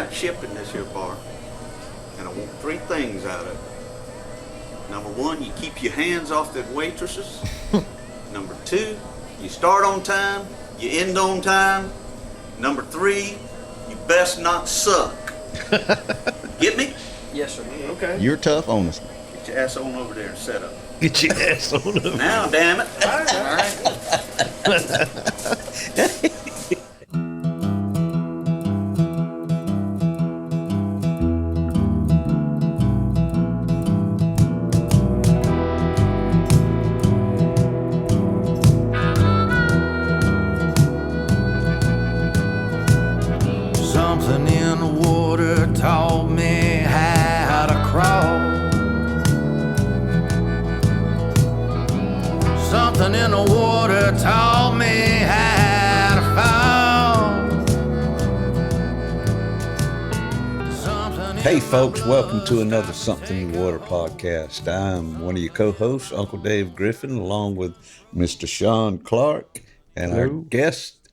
night shipping this here bar, and I want 3 things out of it. Number 1, you keep your hands off the waitresses. Number 2, you start on time, you end on time. Number 3, you best not suck. Get me? Yes, sir. Okay. You're tough on us. Get your ass on over there and set up. Get your ass on up. Now, damn it. All right. Something in the water taught me how to crawl. Something in the water taught me how to fall. Hey folks, welcome to another Something in the Water podcast. I'm one of your co-hosts, Uncle Dave Griffin, along with Mr. Sean Clark, and our guest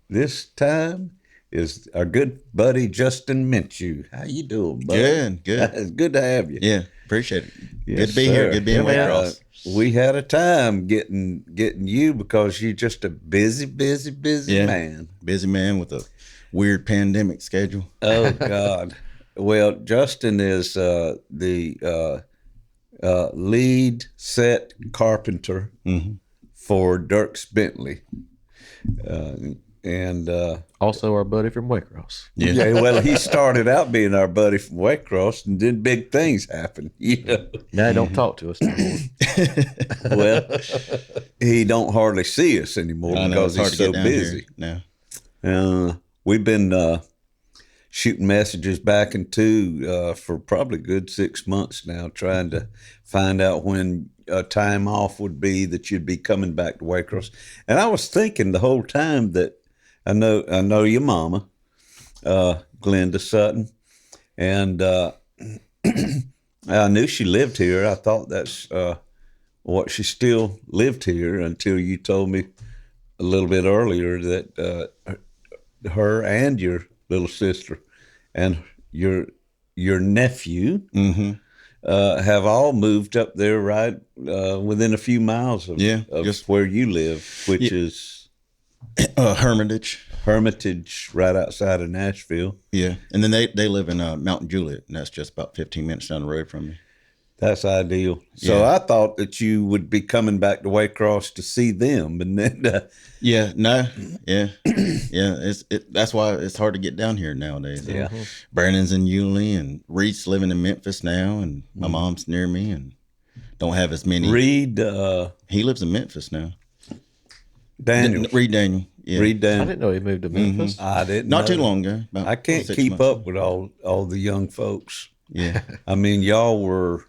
this time is our good buddy Justin Minchew. How you doing, buddy? Good. It's good to have you. Yeah, appreciate it. Yes, good to be sir. here. Good to be in Waycross. We had a time getting you because you're just a busy man. Busy man with a weird pandemic schedule. Oh God. Well, Justin is the lead set carpenter for Dierks Bentley, and Also our buddy from Waycross. yeah. Well, he started out being our buddy from Waycross, and then big things happened. You know. Now he don't talk to us anymore. Well, he don't hardly see us anymore I know, because it's hard he's to so get down busy. here now. We've been shooting messages back and two for probably a good 6 months now, trying to find out when a time off would be that you'd be coming back to Waycross. And I was thinking the whole time that I know your mama, Glenda Sutton, and I knew she lived here. I thought that's what she still lived here until you told me a little bit earlier that her and your little sister and your nephew have all moved up there right within a few miles of just where you live, which is Hermitage. Hermitage, right outside of Nashville. Yeah, and then they live in Mountain Juliet, and that's just about 15 minutes down the road from me. That's ideal. So Yeah. I thought that you would be coming back to Waycross to see them, and then That's why it's hard to get down here nowadays. Yeah. Brandon's in Yulee, and Reed's living in Memphis now, and my mom's near me, and don't have as many. Reed, He lives in Memphis now. Daniel, Reed Daniel. Yeah. Reed I Daniel. didn't know he moved to Memphis. I didn't. Not know. too long ago. About I can't 6 keep months up ago. with all the young folks. Yeah. I mean, y'all were.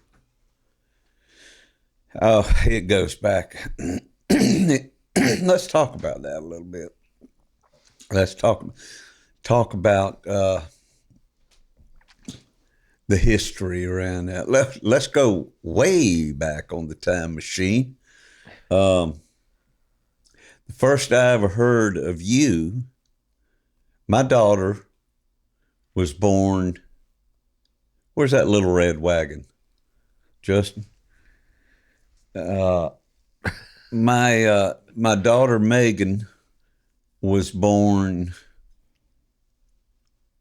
Oh, it goes back. Let's talk about that a little bit. Let's talk about the history around that. Let's go way back on the time machine. The first I ever heard of you, my daughter was born. Where's that little red wagon, Justin? My daughter Megan was born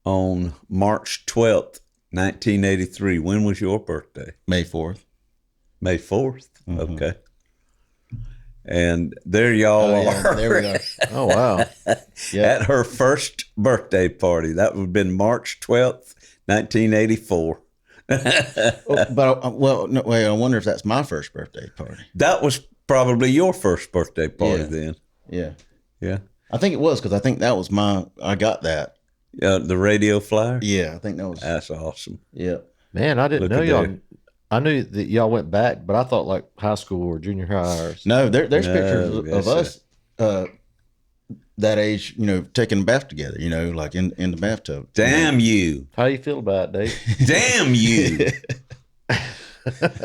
on March 12th, 1983. When was your birthday? May 4th. May 4th? Okay. And there y'all are. There we go. Oh, wow. At her first birthday party. That would have been March 12th, 1984. I wonder if that's my first birthday party. That was probably your first birthday party then. Yeah. Yeah. I think it was because I think that was I got that. The radio flyer? Yeah, I think that was. That's awesome. Yeah. Man, I didn't Look know at y'all. there. I knew that y'all went back, but I thought like high school or junior high or No, there's No, pictures of that's us that age, taking a bath together, like in the bathtub. Damn you. How you feel about it, Dave? Damn you.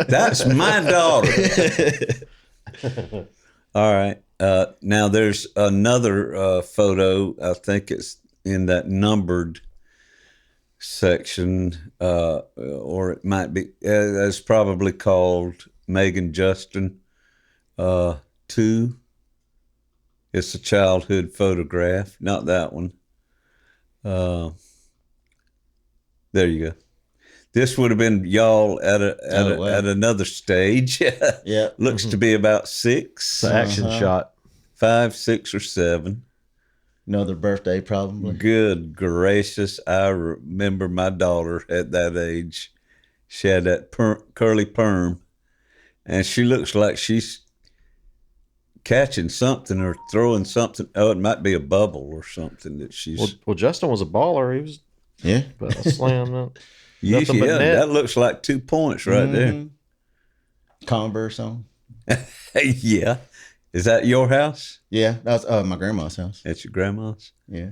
That's my daughter. All right. Now there's another photo. I think it's in that numbered section, or it might be, it's probably called Megan Justin 2. It's a childhood photograph, not that one. There you go. This would have been y'all at another stage. Yeah. Looks to be about 6. It's an action shot. 5, 6, or 7. Another birthday, probably. Good gracious. I remember my daughter at that age. She had that curly perm, and she looks like she's catching something or throwing something. Oh, it might be a bubble or something that she's... Well, Justin was a baller. He was about to slam that. Nothing but net. That looks like 2 points right there. Converse on. Yeah. Is that your house? Yeah, that's my grandma's house. That's your grandma's? Yeah.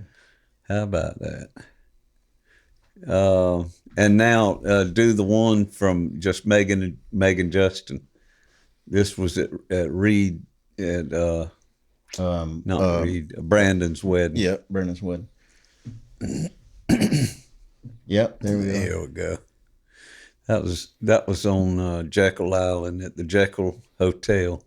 How about that? And now do the one from just Megan Justin. This was at Reed, at Reed, Brandon's wedding. Yep, Brandon's wedding. Yep, there we go. There we go. That was on Jekyll Island at the Jekyll Hotel.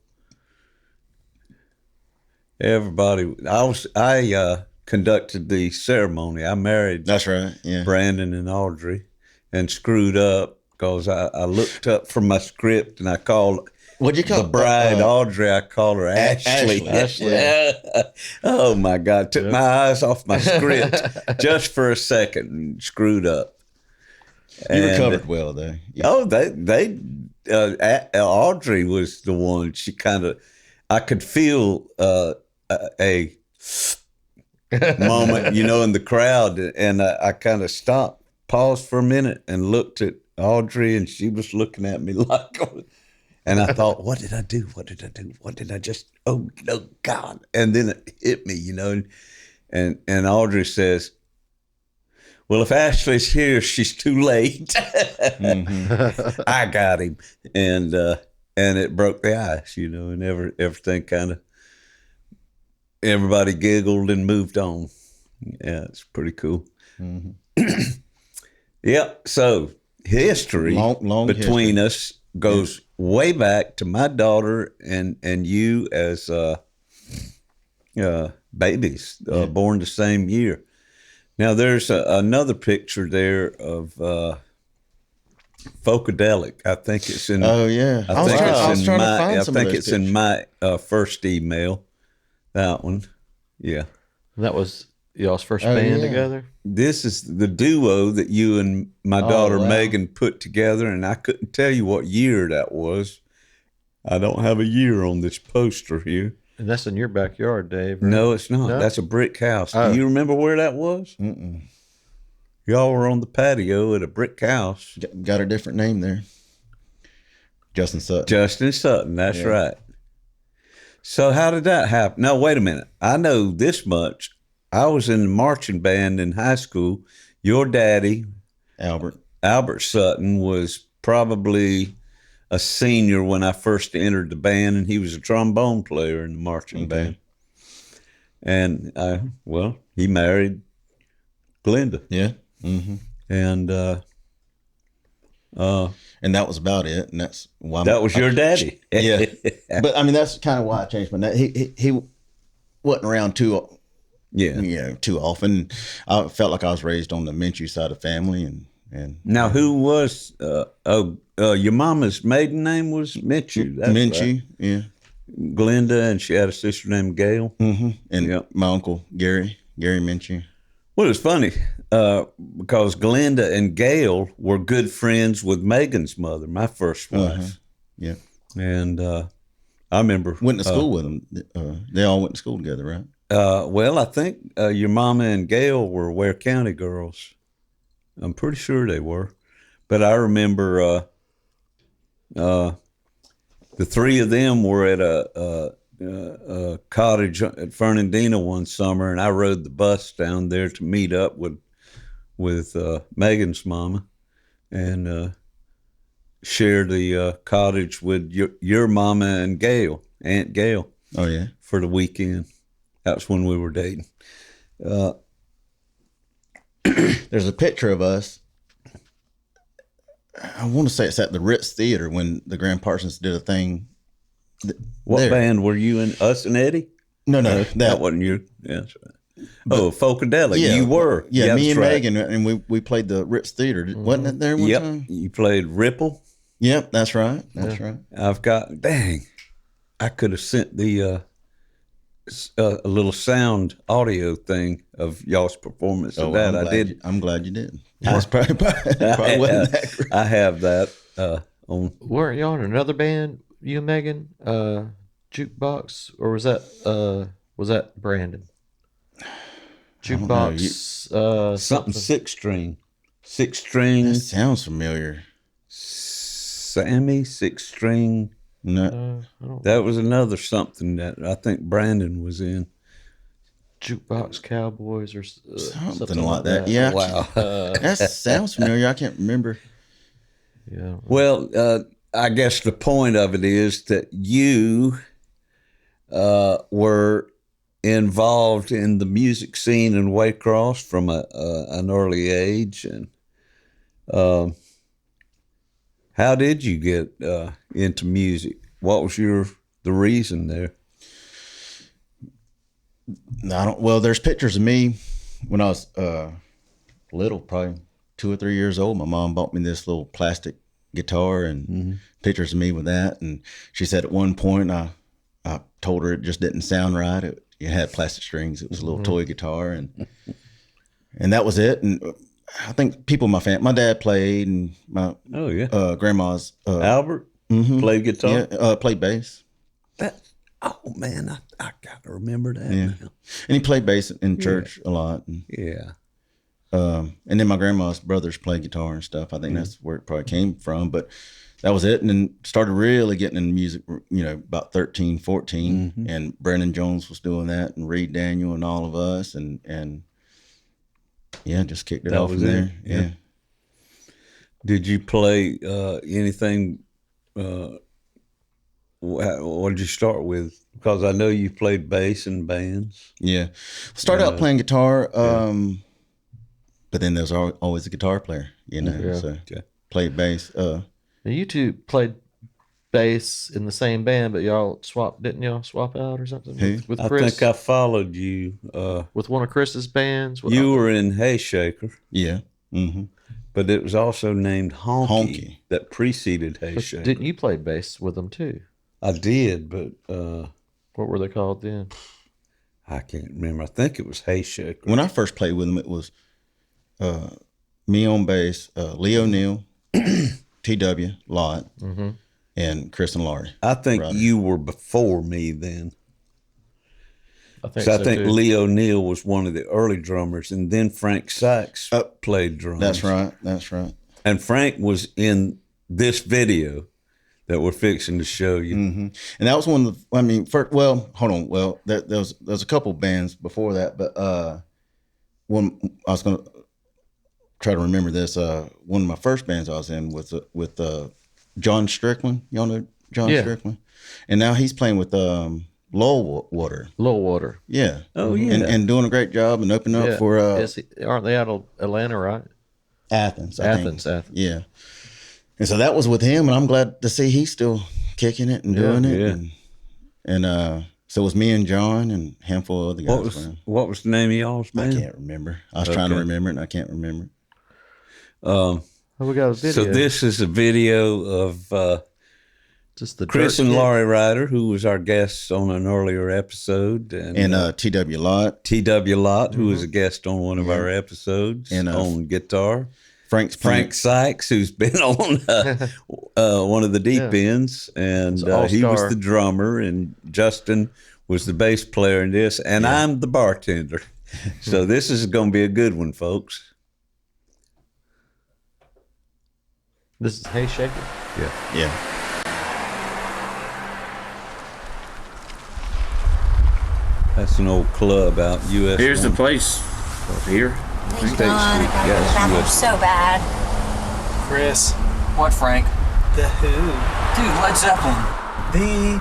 Everybody, I conducted the ceremony. I married. That's right. Yeah. Brandon and Audrey, and screwed up because I looked up from my script and I called. What'd you call the bride? Audrey. I call her Ashley. Ashley. Oh my God! Took my eyes off my script just for a second and screwed up. You recovered well, though. Yeah. Oh, Audrey was the one. She kind of, I could feel a moment, in the crowd, and I kind of stopped, paused for a minute, and looked at Audrey, and she was looking at me like, and I thought, what did I do? What did I do? What did I just? Oh no, God! And then it hit me, and Audrey says, well, if Ashley's here, she's too late. I got him. And it broke the ice, and everything kind of, everybody giggled and moved on. Yeah, it's pretty cool. Mm-hmm. Yep. So history long between history. us goes way back to my daughter and you as babies, born the same year. Now, there's another picture there of Folkadelic. I think it's in. Oh yeah, I think it's in my first email. That one, yeah. That was y'all's first band together. This is the duo that you and my daughter Megan put together, and I couldn't tell you what year that was. I don't have a year on this poster here. And that's in your backyard, Dave. Right? No, it's not. No? That's a brick house. Do you remember where that was? Mm-mm. Y'all were on the patio at a brick house. Got a different name there. Justin Sutton. Justin Sutton, that's right. So how did that happen? No, wait a minute. I know this much. I was in the marching band in high school. Your daddy, Albert Sutton, was probably a senior when I first entered the band, and he was a trombone player in the marching band. And he married Glenda. Yeah. Mm-hmm. And that was about it. And that's why that was your daddy. Yeah. But I mean, that's kind of why I changed my name. He wasn't around too often. I felt like I was raised on the Minchew side of the family, and now who was your mama's maiden name was Minchew. That's Minchew, right. Yeah. Glenda, and she had a sister named Gail. Mm-hmm. And my uncle Gary Minchew. Well, it's funny because Glenda and Gail were good friends with Megan's mother, my first wife. Yeah. And I remember went to school with them. They all went to school together, right? Well, I think your mama and Gail were Ware County girls. I'm pretty sure they were, but I remember the three of them were at a cottage at Fernandina one summer, and I rode the bus down there to meet up with Megan's mama, and share the cottage with your mama and Gail, Aunt Gail. Oh yeah, for the weekend. That was when we were dating. there's a picture of us. I want to say it's at the Ritz Theater when the Grand Parsons did a thing. What there. band were you in? Us and Eddie? No, That wasn't you. Yeah, that's right. Folkadelic. Yeah, you were. Yeah, me and right. Megan, and we played the Ritz Theater. Wasn't it there one Yep. time? You played Ripple. Yep, that's right. That's right. I've got, dang, I could have sent the a little sound audio thing of y'all's performance of that. I'm glad you didn't. That's probably wasn't that great. I have that on. Weren't y'all in another band, you and Megan? Jukebox, or was that Brandon? Jukebox, Something six string. Six string. That sounds familiar. Sammy, six string. No, That was another something that I think Brandon was in. Jukebox Cowboys or something like that. Yeah. Wow. That sounds familiar. I can't remember. Yeah. Well, I guess the point of it is that you were involved in the music scene in Waycross from an early age, and how did you get into music? What was the reason there? Well, there's pictures of me when I was little, probably 2 or 3 years old. My mom bought me this little plastic guitar and pictures of me with that. And she said at one point, I told her it just didn't sound right. It had plastic strings. It was a little toy guitar, and that was it. And I think people in my family, my dad played, and my grandma's Albert played guitar. Yeah, played bass. Oh man, I gotta remember that. Yeah, now. And he played bass in church a lot. And, Yeah. and then my grandma's brothers played guitar and stuff. I think that's where it probably came from. But that was it. And then started really getting into music, about 13, 14. And Brennan Jones was doing that, and Reed Daniel and all of us. And yeah, just kicked it off from there. Yeah. Did you play anything? What did you start with? Because I know you played bass in bands. Yeah. Started out playing guitar, but then there's always a guitar player, so played bass. Now you two played bass in the same band, but didn't y'all swap out or something? Who? With I Chris? think I followed you. With one of Chris's bands? You were in Hayshaker. Yeah. Mm-hmm. But it was also named Honky. that preceded Hayshaker. Didn't you play bass with them too? I did, but What were they called then? I can't remember. I think it was Hayshaker. When I first played with them, it was me on bass, Lee O'Neill, TW, Lott, and Chris and Laurie. I think you were before me then. I think So I think too. Lee O'Neill was one of the early drummers, and then Frank Sykes played drums. That's right. And Frank was in this video that we're fixing to show you. And that was one of the, hold on. Well, there was a couple bands before that, but one, I was going to try to remember this. One of my first bands I was in was with John Strickland. Y'all know John Strickland? And now he's playing with Lowell Water. Yeah. Oh, yeah. And doing a great job and opening up for aren't they out of Atlanta, right? Athens. Athens. Yeah. And so that was with him, and I'm glad to see he's still kicking it and doing it. Yeah. And so it was me and John and a handful of other guys. What was the name of y'all's I band? can't remember. I was trying to remember it, and I can't remember. We got a video. So this is a video of just the Chris and Dirtkick. Laurie Ryder, who was our guest on an earlier episode, and T.W. Lott. T.W. Lott, who was a guest on one of our episodes, And, on guitar. Frank Sykes, who's been on one of the deep ends, and he was the drummer, and Justin was the bass player in this, and I'm the bartender. So this is going to be a good one, folks. This is Hayshaker. Yeah. That's an old club out US. Here's the place. Here. Thank God, I gotta go to the bathroom so bad. Chris, What, Frank? the Who, Dude, Led Zeppelin. the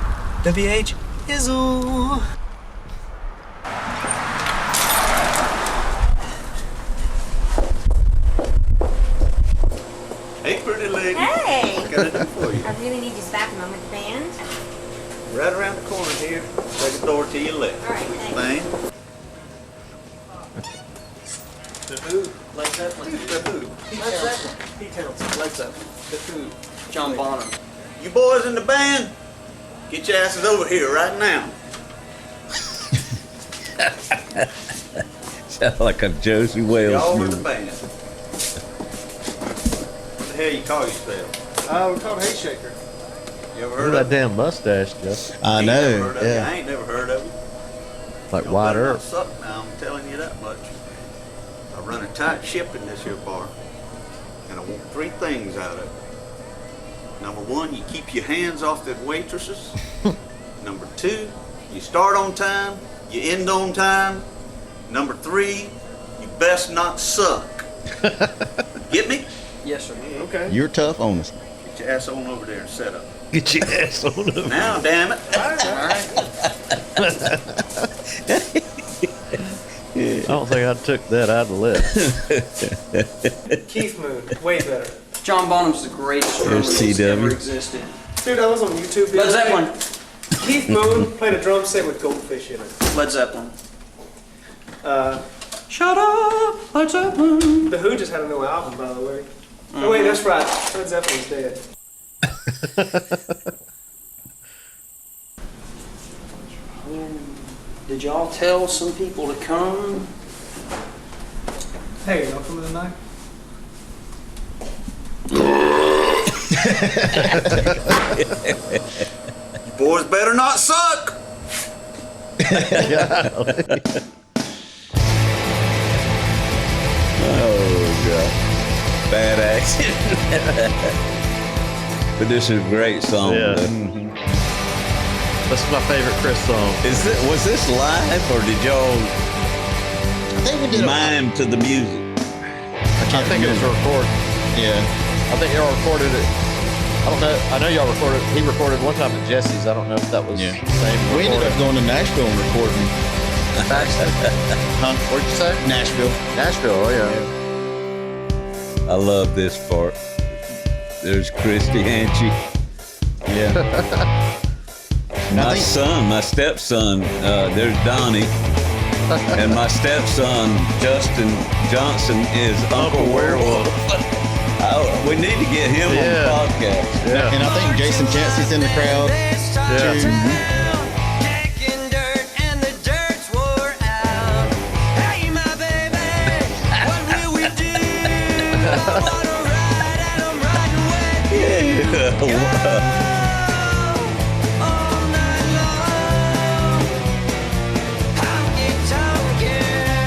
WH Izzle. really need you back a moment, the band. Right around the corner here. Second door to your left. All right, thanks. Thing. The Who. Led Zeppelin. The Who. Led Zeppelin. Pete Townsend. Led Zeppelin. The Who. John Bonham. You boys in the band, get your asses over here right now. Sound like a Josie Wales Y'all in the movie. band. What the hell you call yourself? We're called Hayshaker. You ever Look heard at of that it? damn mustache, Justin. I Ain't never know. heard of it. I Yeah. ain't never heard of it. Like Y'all White better not Earth. suck now, I'm telling you that much. I run a tight ship in this here bar, and I want three things out of it. Number one, you keep your hands off the waitresses. Number two, you start on time, you end on time. Number three, you best not suck. Get me? Yes, sir. Okay. You're tough on us. Get your ass on over there and set up. Get your ass on up. Now, damn it. All right. I don't think I took that out of the list. Keith Moon. Way better. John Bonham's the greatest drummer There's that's CW. ever existed. Dude, I was on YouTube the Led other day. Zeppelin. Keith Moon played a drum set with goldfish in it. Led Zeppelin. Uh, Shut up, Led Zeppelin. The Who just had a new album, by the way. Oh wait, that's right. Led Zeppelin's dead. Did y'all tell some people to come? Hey, y'all coming tonight? You boys better not suck. Oh, God. Bad action. But this is a great song. Yeah. though. That's my favorite Chris song. Was this live or did y'all I think we did mime to the music? I think it was recorded. Yeah. I think y'all recorded it. I don't know. I know y'all recorded. He recorded one time at Jesse's. I don't know if that was Yeah. the same. We ended up recording. going to Nashville and recording. Huh? What'd you say? Nashville. Nashville. Oh yeah. I love this part. There's Christy Hanchy. Yeah. My son, my stepson, there's Donnie. And my stepson, Justin Johnson, is Uncle Werewolf. We need to get him on Yeah. the podcast. Yeah. And I think Jason Chancey's in the crowd. Yeah. too.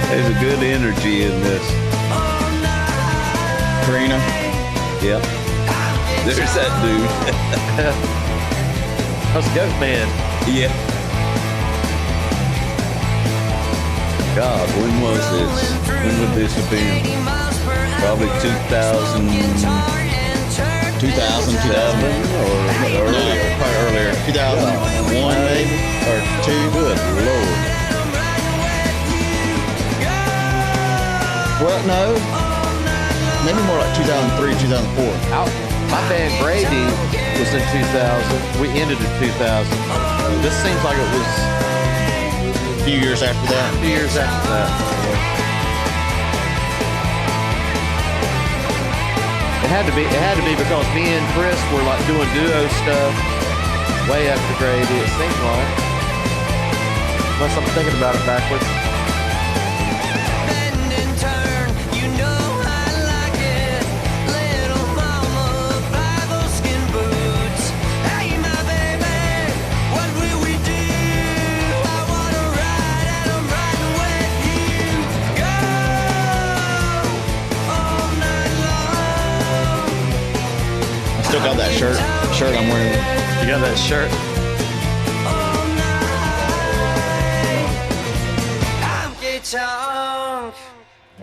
There's a good energy in this. Karina. Yep. There's that dude. That's Goat Man. Yeah. God, when was this? When would this have been? Probably 2000. 2000, 2000. Or earlier. Probably earlier. 2001 maybe? Or 2. Good Lord. Well, no. Maybe more like 2003, 2004. My band Brady was in 2000. We ended in 2000. This seems like it was A few years after that. 2 years after that. It had to be. It had to be because me and Chris were like doing duo stuff way after Grady. It seems like, unless I'm thinking about it backwards. Still got that shirt I'm wearing. You got that shirt?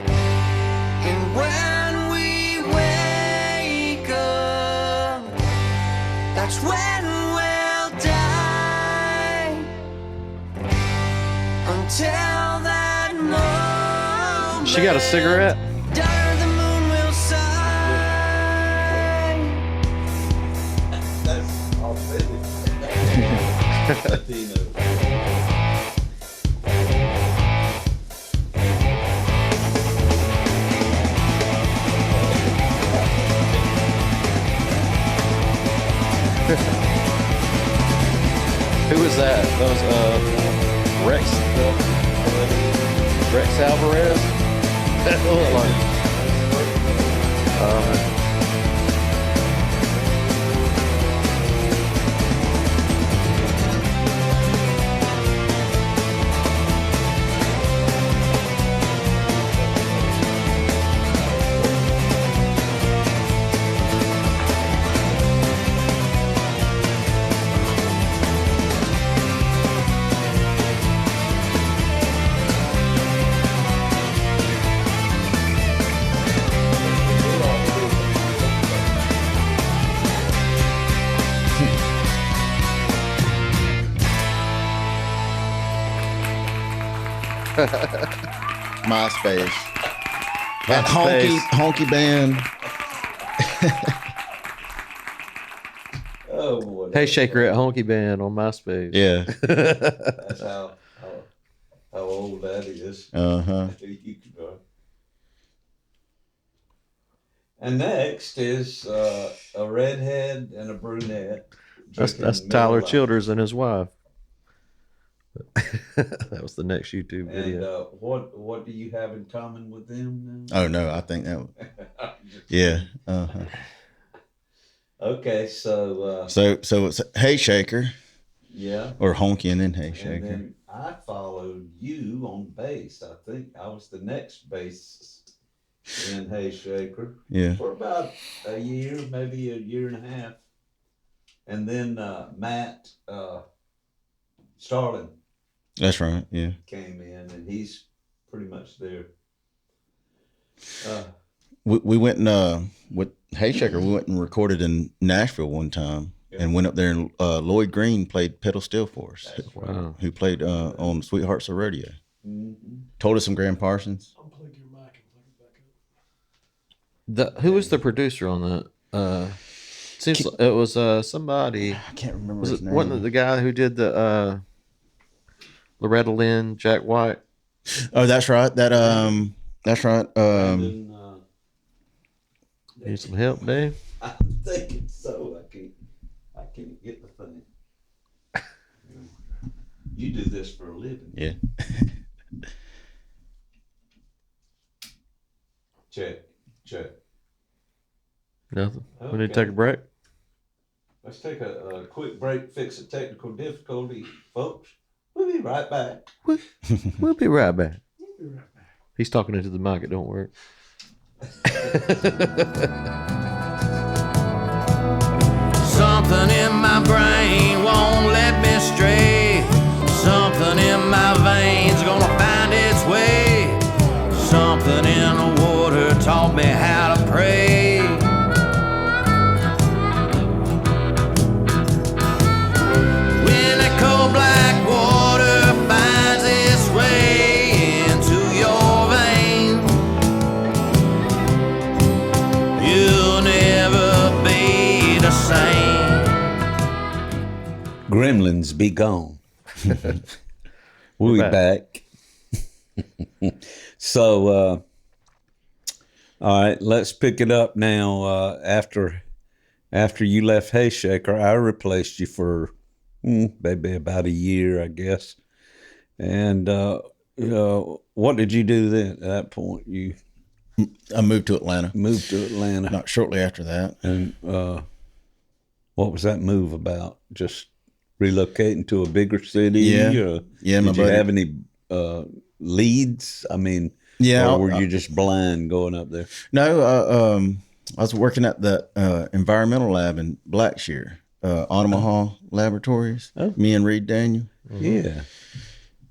And when we wake up, that's when we'll die. Until that moment, She got a cigarette? the moon will shine. Who was that? That was Rex. Rex Alvarez. That looked like. MySpace. That honky band. Oh boy. Hayshaker at Honky Band on MySpace. Yeah. That's how old that is. Uh-huh. And next is a redhead and a brunette. That's drinking Tyler Miller Lite. Childers and his wife. That was the next YouTube video. And what do you have in common with them now? Oh no, I think that. Yeah. Uh-huh. Okay, so So it's Hayshaker yeah. or Honky and then And Hayshaker. then I followed you on bass. I think I was the next bassist in Hayshaker Yeah. for about a year, maybe a year and a half. And then Matt Starling That's right. Yeah. came in, and he's pretty much there. We went and with Hayshaker, we went and recorded in Nashville one time, and went up there and Lloyd Green played pedal steel for us. Wow. Who played on Sweethearts of Radio. Mm-hmm. Told us some Graham Parsons. Unplug your mic and plug it back up. Who was the producer on that? Seems like it was somebody. I can't remember Was his it name. wasn't it the guy who did the Loretta Lynn, Jack White? Oh, that's right. That's right. Need some help, Dave? I'm thinking so. I can't get the thing. You do this for a living. Yeah. Check. Nothing. We need Okay. to take a break. Let's take a quick break, fix a technical difficulty, folks. We'll be right back. We'll be right back. He's talking into the mic. It don't work. Something in my brain won't let me stray. Something in my veins gonna find its way. Something in the water taught me how to pray. When that cold black water finds its way into your veins, you'll never be the same. Gremlins be gone. We'll be back. So, all right, let's pick it up now. After you left Hayshaker, I replaced you for maybe about a year, I guess. And what did you do then? At that point, you I moved to Atlanta. moved to Atlanta. Not shortly after that. And what was that move about? Just relocating to a bigger city? Yeah. Yeah, my Did you buddy. have any leads? I mean, Yeah, or were you just blind going up there? No, I was working at the environmental lab in Blackshear, Omaha Laboratories. Oh. Me and Reed Daniel. Yeah.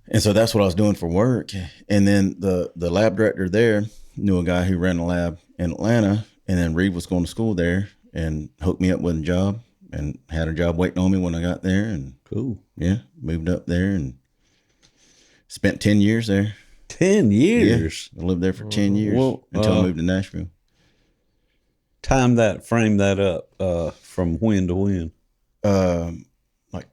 And so that's what I was doing for work. And then the lab director there knew a guy who ran a lab in Atlanta. And then Reed was going to school there and hooked me up with a job and had a job waiting on me when I got there. And Cool. yeah, moved up there and spent 10 years there. 10 years. I lived there for 10 years Well, until I moved to Nashville. Frame that up from when to when? Like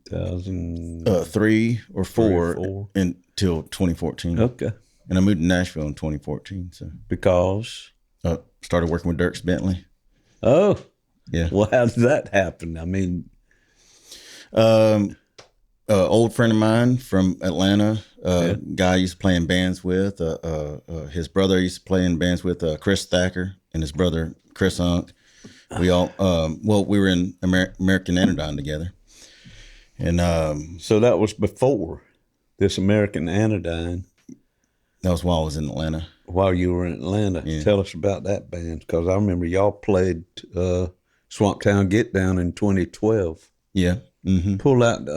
2000. 3 or 4 4. until 2014. Okay. And I moved to Nashville in 2014. So Because? started working with Dierks Bentley. Oh. Yeah. Well, how did that happen? I mean, Old friend of mine from Atlanta, guy I used to play in bands with. His brother used to play in bands with Chris Thacker and his brother Chris Unk. We all, we were in American Anodyne together. And so that was before this American Anodyne. that was while I was in Atlanta. While you were in Atlanta. Yeah. Tell us about that band, because I remember y'all played Swamp Town Get Down in 2012. Yeah. Mm-hmm. Pull out,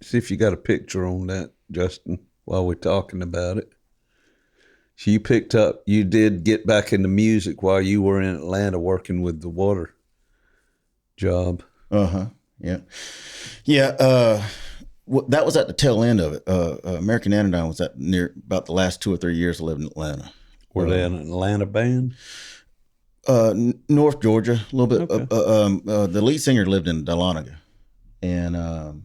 see if you got a picture on that, Justin, while we're talking about it. So you did get back into music while you were in Atlanta working with the water job. Uh-huh. Yeah. Yeah. That was at the tail end of it. American Anodyne was at near about the last 2 or 3 years I lived in Atlanta. Were they an Atlanta band? North Georgia, a little bit. Okay. The lead singer lived in Dahlonega, and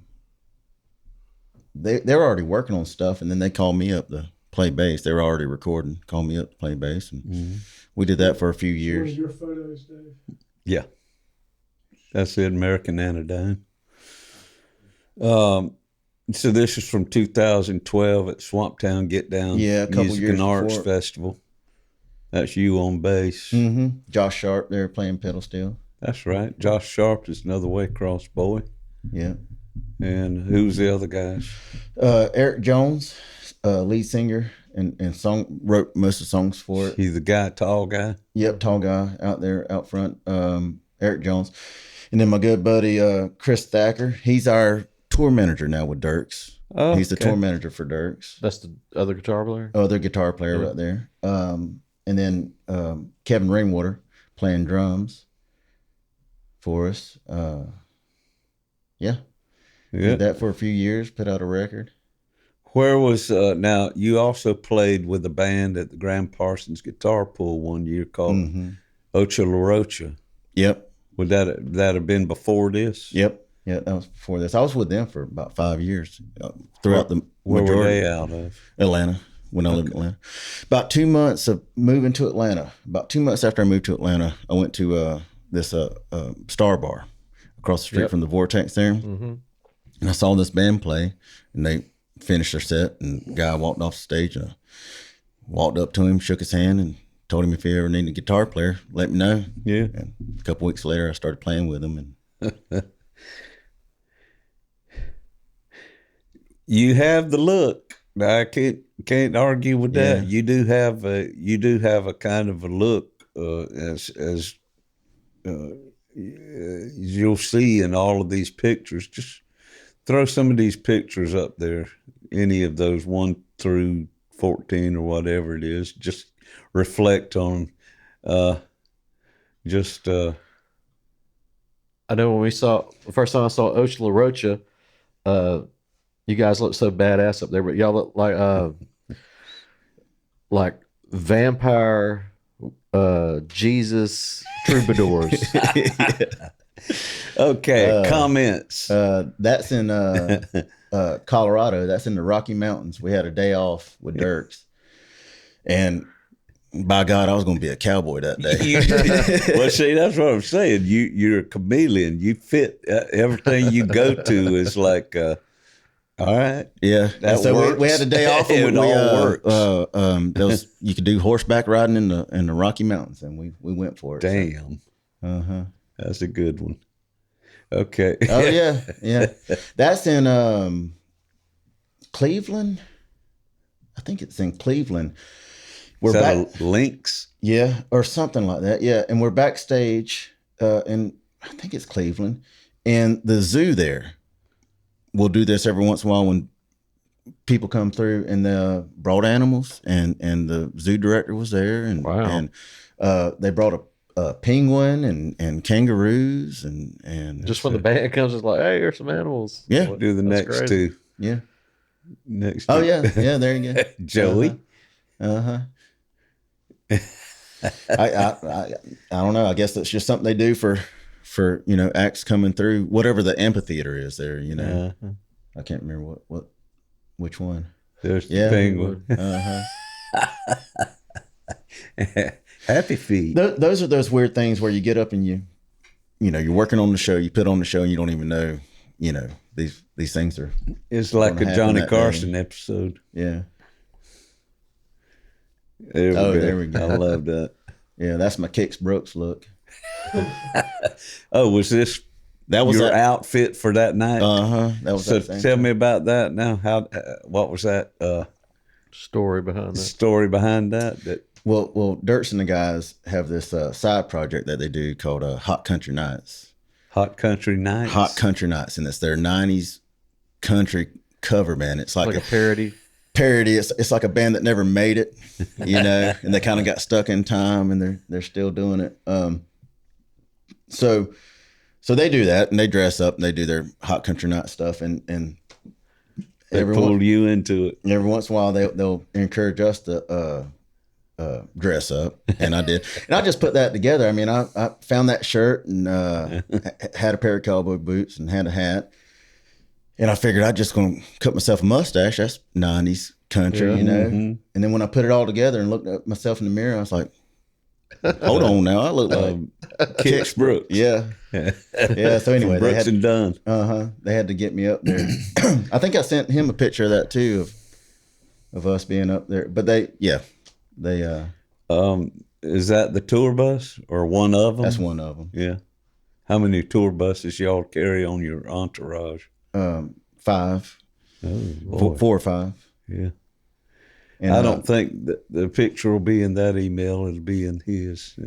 they were already working on stuff, and then they called me up to play bass. They were already recording, called me up to play bass, and we did that for a few One years. of your photos, Dave. Yeah. That's it, American Anodyne. So this is from 2012 at Swamp Town Get Down Yeah, a couple Music years and Arts before. Festival. That's you on bass. Mm-hmm. Josh Sharp there playing pedal steel. That's right. Josh Sharp is another Waycross boy. Yeah. And who's the other guys? Eric Jones, lead singer, and wrote most of the songs for it. He's the guy, tall guy. Yep, tall guy out there out front. Eric Jones, and then my good buddy Chris Thacker. He's our tour manager now with Dierks. Oh, He's the okay. tour manager for Dierks. That's the other guitar player. Other guitar player right there. And then Kevin Rainwater playing drums for us. Yeah. Did that for a few years, put out a record. Where was, now you also played with a band at the Graham Parsons Guitar Pool one year called Ocha Larocha. Yep. Would that have been before this? Yep. Yeah, that was before this. I was with them for about 5 years throughout the Where were majority. they out of? Atlanta, when I lived in Atlanta. About 2 months of moving to Atlanta. About 2 months after I moved to Atlanta, I went to this Star Bar across the street from the Vortex there. Mm-hmm. And I saw this band play, and they finished their set, and the guy walked off the stage, and I walked up to him, shook his hand, and told him if he ever needed a guitar player, let me know. Yeah. And a couple weeks later, I started playing with him. And You have the look. I can't argue with that. Yeah. You do have a kind of a look, as you'll see in all of these pictures. Just throw some of these pictures up there. Any of those 1 through 14 or whatever it is. Just reflect on. I know when the first time I saw Ocha Larocha, you guys look so badass up there, but y'all look like vampire Jesus troubadours. Okay, comments. that's in Colorado. That's in the Rocky Mountains. We had a day off with Dierks. And by God, I was going to be a cowboy that day. Well, see, that's what I'm saying. You're a chameleon. You fit everything you go to is like, all right. Yeah. That so works. we had a day off. It all works. You could do horseback riding in the Rocky Mountains, and we went for it. Damn. Uh-huh. That's a good one. Okay. Oh, yeah. Yeah. That's in Cleveland. I think it's in Cleveland. We're Is back. that a Lynx? Yeah, or something like that. Yeah, and we're backstage, and I think it's Cleveland, and the zoo there. We'll do this every once in a while when people come through, and they brought animals, and the zoo director was there, and Wow. and they brought a penguin and kangaroos and Just when the band comes, it's like, hey, here's some animals. Yeah. What- Do the that's next crazy. two. yeah. Next Oh two. yeah, there you go. Joey. Uh-huh. I don't know. I guess that's just something they do for for acts coming through, whatever the amphitheater is there. I can't remember which one. There's the penguin. Happy Feet. Those are those weird things where you get up and you're working on the show, you put on the show, and you don't even know, these things are. It's like a Johnny Carson episode. Yeah. There we go. I love that. Yeah, that's my Kix Brooks look. Oh, was this your outfit for that night? That was. So tell me about that now. What was that story behind that? Story behind that. Well, Dierks and the guys have this side project that they do called Hot Country Nights. Hot Country Nights. Hot Country Nights, and it's their '90s country cover band. It's like a parody. It's like a band that never made it, and they kind of got stuck in time, and they're still doing it. So they do that, and they dress up, and they do their Hot Country Night stuff, and they pull you into it. Every once in a while, they'll encourage us to dress up, and I did, and I just put that together. I mean, I found that shirt and had a pair of cowboy boots and had a hat. And I figured I'm just going to cut myself a mustache. That's 90s country, And then when I put it all together and looked at myself in the mirror, I was like, hold on now. I look like Kix Brooks. Yeah. Yeah. So anyway, Brooks and Dunn. They had to get me up there. I think I sent him a picture of that too, of us being up there. But they. Is that the tour bus or one of them? That's one of them. Yeah. How many tour buses y'all carry on your entourage? 5. Oh, 4 or 5. Yeah. And I don't think that the picture will be in that email. It'll be in his.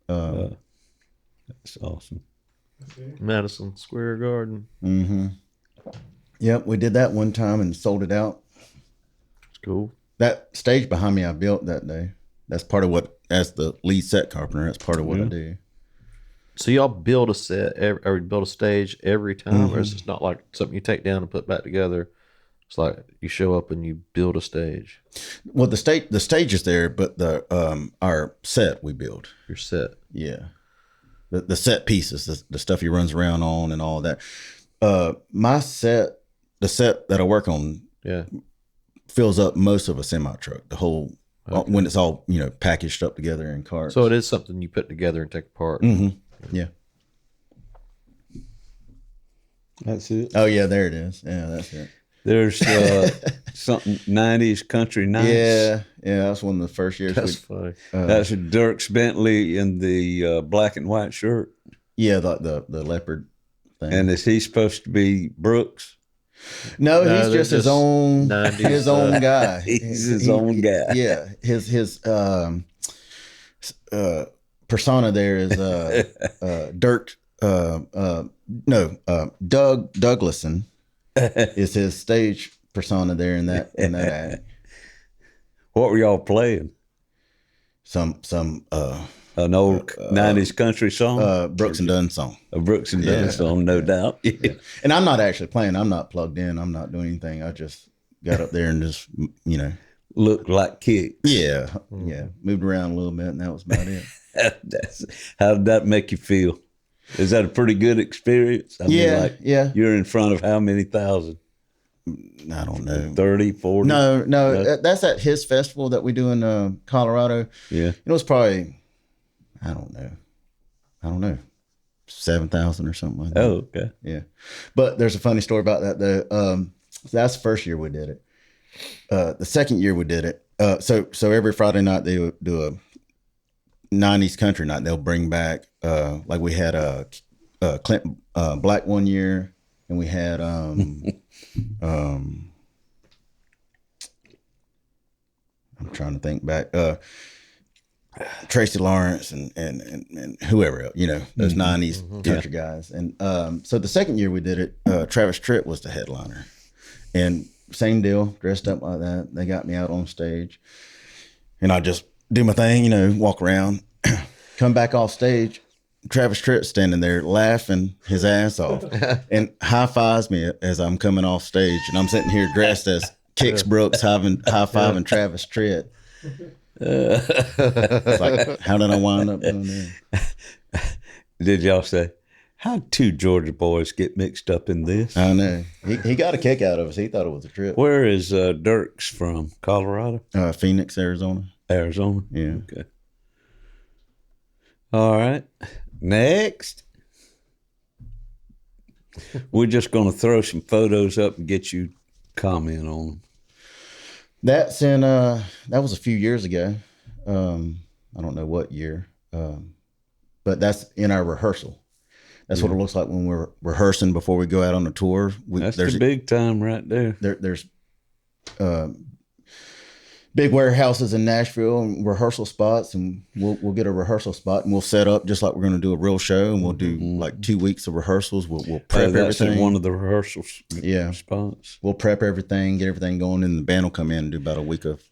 That's awesome. Madison Square Garden. Mm-hmm. Yep, we did that one time and sold it out. It's cool. That stage behind me I built that day. That's part of what, as the lead set carpenter, that's part of what I do. So y'all build a set or build a stage every time, or is it not like something you take down and put back together? It's like you show up and you build a stage. Well, the stage is there, but our set we build. Your set, yeah. The set pieces, the stuff he runs around on, and all that. My set, the set that I work on, fills up most of a semi truck. The whole when it's all packaged up together in carts. So it is something you put together and take apart. Mm-hmm. Yeah. That's it. Oh yeah, there it is. Yeah, that's it. There's something 90s country nights. Yeah, that's one of the first years. That's funny. That's Dierks Bentley in the black and white shirt. Yeah, the leopard thing. And is he supposed to be Brooks? No, he's just his own guy. He's his own guy. Yeah, his persona there is Doug Douglason is his stage persona there in that act. What were y'all playing? Some an old 90s country song? Brooks and Dunn song. A Brooks and Dunn song, no doubt. Yeah. And I'm not actually playing. I'm not plugged in. I'm not doing anything. I just got up there and just, looked like Kix. Yeah. Yeah. Moved around a little bit, and that was about it. How did that make you feel? Is that a pretty good experience? I mean, yeah. You're in front of how many thousand? I don't know. 30, 40? No. That's at his festival that we do in Colorado. Yeah. It was probably, I don't know, 7,000 or something like that. Oh, okay. Yeah. But there's a funny story about that. That's the first year we did it. The second year we did it. So every Friday night they would do a 90s country night. They'll bring back, like we had Clint Black one year, and we had I'm trying to think back. Tracy Lawrence and whoever else, those 90s country guys. And so the second year we did it, Travis Tritt was the headliner. And same deal, dressed up like that. They got me out on stage. And I just do my thing, walk around, come back off stage. Travis Tritt standing there laughing his ass off and high fives me as I'm coming off stage. And I'm sitting here dressed as Kix Brooks high fiving Travis Tritt. It's like, how did I wind up doing that? Did y'all say, how two Georgia boys get mixed up in this? I know. He got a kick out of us. He thought it was a trip. Where is Dierks from? Colorado? Phoenix, Arizona. Arizona? Yeah. Okay. All right. Next. We're just going to throw some photos up and get you comment on them. That's in, that was a few years ago. I don't know what year, but that's in our rehearsal. That's what it looks like when we're rehearsing before we go out on the tour. That's the big time right there. There's big warehouses in Nashville and rehearsal spots, and we'll get a rehearsal spot and we'll set up just like we're going to do a real show, and we'll do like 2 weeks of rehearsals. We'll prep that's everything. In one of the rehearsal spots. We'll prep everything, get everything going, and the band will come in and do about a week of.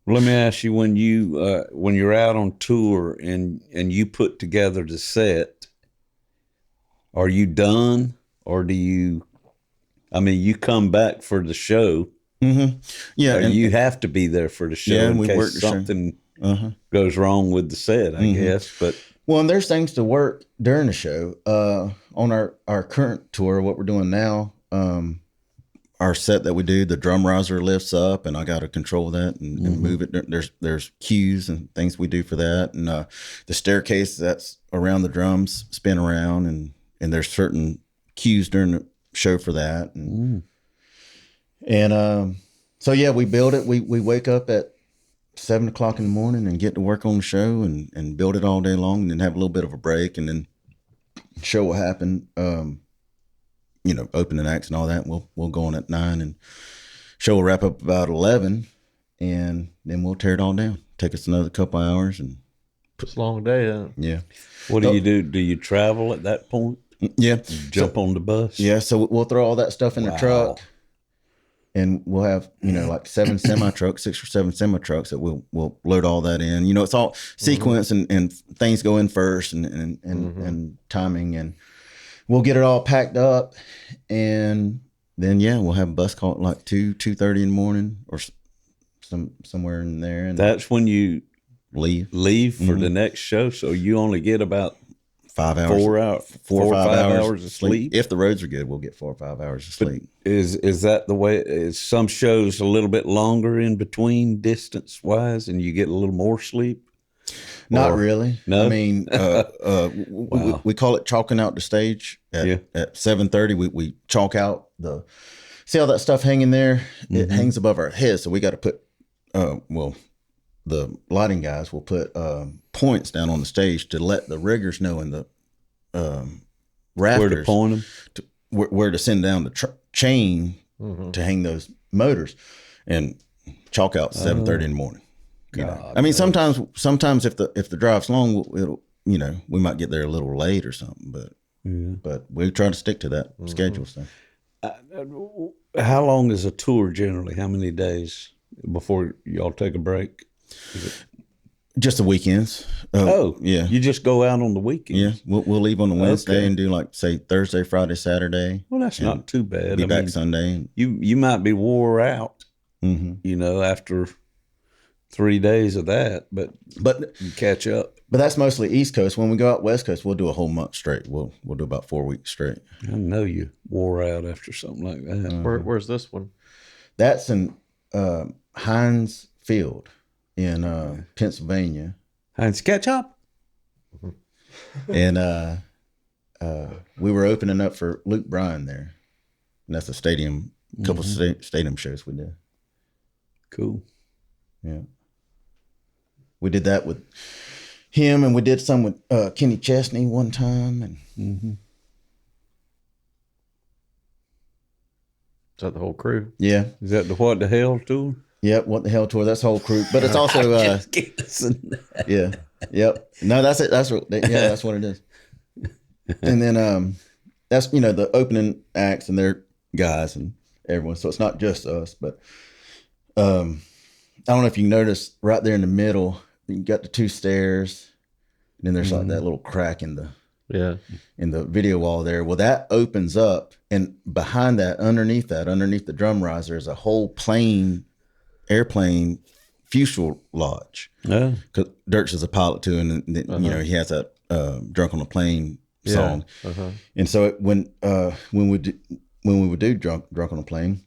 Let me ask you, when you're out on tour and you put together the set, are you done, or do you? I mean, you come back for the show. Mm-hmm. Yeah, and you have to be there for the show in we case work the something goes wrong with the set, I guess. But and there's things to work during the show. On our current tour, what we're doing now, our set that we do, the drum riser lifts up, and I got to control that and move it. There's cues and things we do for that, and the staircase that's around the drums spin around, and there's certain cues during the show for that, so yeah, we build it. We wake up at 7 o'clock in the morning and get to work on the show and build it all day long, and then have a little bit of a break, and then show will happen. Opening acts and all that. We'll go on at 9, and show will wrap up about 11, and then we'll tear it all down. Take us another couple hours, and it's a long day. Yeah. What do you do? Do you travel at that point? Yeah. Jump on the bus? Yeah. So we'll throw all that stuff in the truck, and we'll have, like 7 semi-trucks, 6 or 7 semi-trucks that we'll load all that in. It's all sequence and things go in first and timing, and we'll get it all packed up, and then, we'll have a bus call at like 2:30 in the morning or somewhere in there. And that's when you leave for the next show. So you only get about 5 hours, 4 or 5 hours of sleep. If the roads are good, we'll get 4 or 5 hours of sleep. Is that the way? Is some shows a little bit longer in between distance wise, and you get a little more sleep? Not really. No. I mean, we call it chalking out the stage at 7:30. We chalk out see all that stuff hanging there. It hangs above our heads, so we got to put the lighting guys will put points down on the stage to let the riggers know in the rafters where to point them, where to send down the chain to hang those motors, and chalk out 7:30 in the morning. I mean, sometimes if the drive's long, it'll we might get there a little late or something, but we try to stick to that schedule. So, how long is a tour generally? How many days before y'all take a break? Just the weekends. Yeah. You just go out on the weekends. Yeah, we'll leave on the Wednesday and do like say Thursday, Friday, Saturday. Well, that's not too bad. Be back Sunday. You might be wore out, after 3 days of that, but you catch up. But that's mostly East Coast. When we go out West Coast, we'll do a whole month straight. We'll do about 4 weeks straight. I know you wore out after something like that. Where's this one? That's in Heinz Field in Pennsylvania. Heinz Ketchup. And we were opening up for Luke Bryan there. And that's a stadium, couple stadium shows we did. Cool. Yeah. We did that with him, and we did some with Kenny Chesney one time. And Is that the whole crew? yeah. Is that the What the Hell tour? Yep, What the Hell tour. That's the whole crew. But it's also yeah. Yep. No, that's it. That's what that's what it is. And then that's the opening acts and their guys and everyone. So it's not just us, but I don't know if you notice right there in the middle, you got the 2 stairs, and then there's like that little crack in the video wall there. Well, that opens up, and behind that, underneath the drum riser, is a whole airplane fuselage. Yeah. Because Dierks is a pilot too, and you know, he has that "Drunk on a Plane" song. And so when we would do drunk on a plane,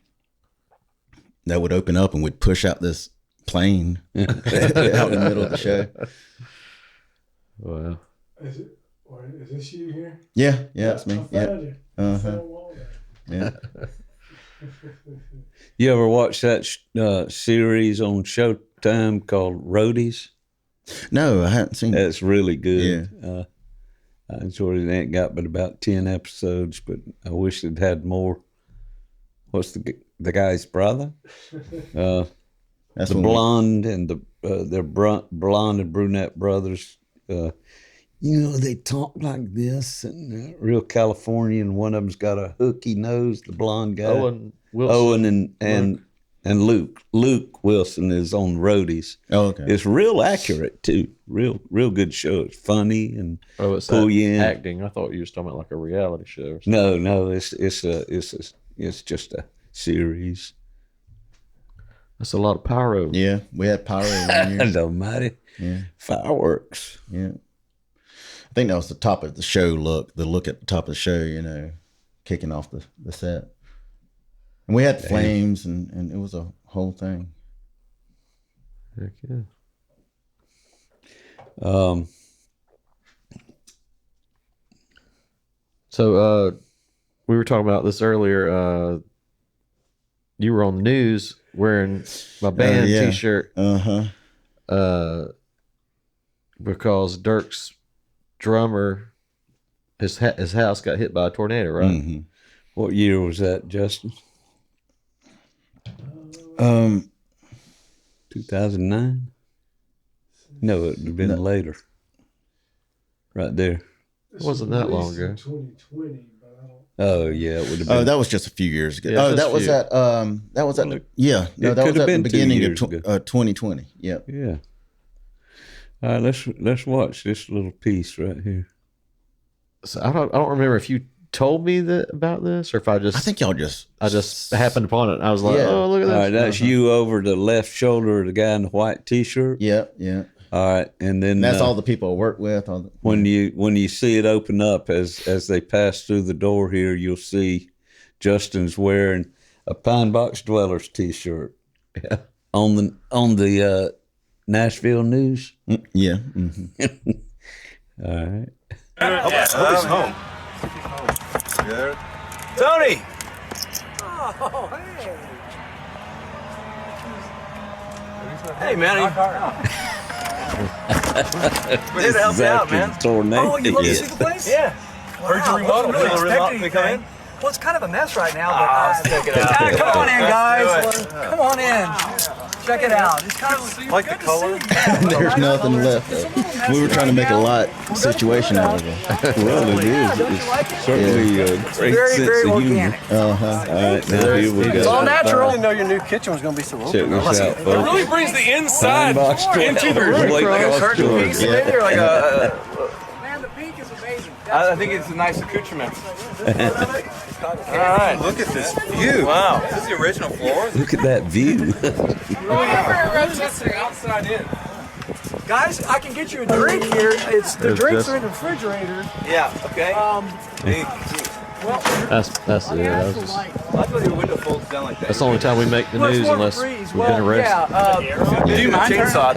that would open up and we'd push out this plane out in the middle of the show. Wow. Is this you here? Yeah, it's me. Yeah. You ever watch that series on Showtime called Roadies? No, I haven't seen it. It's really good. Yeah. I enjoyed it. It ain't got but about 10 episodes, but I wish it had more. What's the guy's brother? That's the blonde and their blonde and brunette brothers. They talk like this, and real Californian. One of them's got a hooky nose. The blonde guy, Owen Wilson. Owen and Luke. Luke Wilson is on Roadies. Oh, okay. It's real accurate too. Real good show. It's funny and it's pull you in. Acting. I thought you were talking about like a reality show. Or something. No, it's just a series. That's a lot of pyro. Yeah, we had pyro 1 year. Almighty. Yeah, fireworks. Yeah, I think that was the top of the show. The look at the top of the show. Kicking off the set. And we had flames, and it was a whole thing. Heck yeah. So we were talking about this earlier. You were on the news wearing my band T-shirt. Because Dirk's drummer, his house got hit by a tornado, right? Mm-hmm. What year was that, Justin? 2009? No, it would have been later. Right there. It wasn't that long ago. 2020, but I don't. Oh yeah, it would have been. Oh, that was just a few years ago. Yeah, that was at that was at that was at the beginning of 2020. Yep. Yeah. All right, let's watch this little piece right here. So I don't remember if you told me about this or if I think y'all just happened upon it. I was like, oh, look at this. All right, that's you over the left shoulder of the guy in the white T-shirt. Yeah. All right, and then that's all the people I work with. When you see it open up as they pass through the door here, you'll see Justin's wearing a Pine Box Dwellers T-shirt. Yeah. On the Nashville news. Yeah. Mm-hmm. All right. Hope he's home. Tony! Oh, hey. Hey, man. We're here to help you out, man. Tornado. Oh, you love to see the place? Yeah. Heard you remodeled. Really Can come in? Well, it's kind of a mess right now, but check it out. come on in, guys. Come on in. Check it out. It's kind of like the color. There's nothing left. We were trying to make a lot situation out of it. Well, it is. It's certainly a great sense of humor. All right, now here we go. It's all natural. I didn't know your new kitchen was going to be so open. Check this out, It folks. really brings the inside into the room. Waycross Curtain Georgia. piece, maybe, or like a... Man, the pink is amazing. I think it's a nice accoutrement. All right. Look at this view. Wow. This is the original floor. Look at that view. Outside in. Guys, I can get you a drink here. The drinks are in the refrigerator. Yeah, okay. That's it. I thought your window folds down like that. That's the only time we make the news unless we've been arrested. Do you mind? Chainsaw,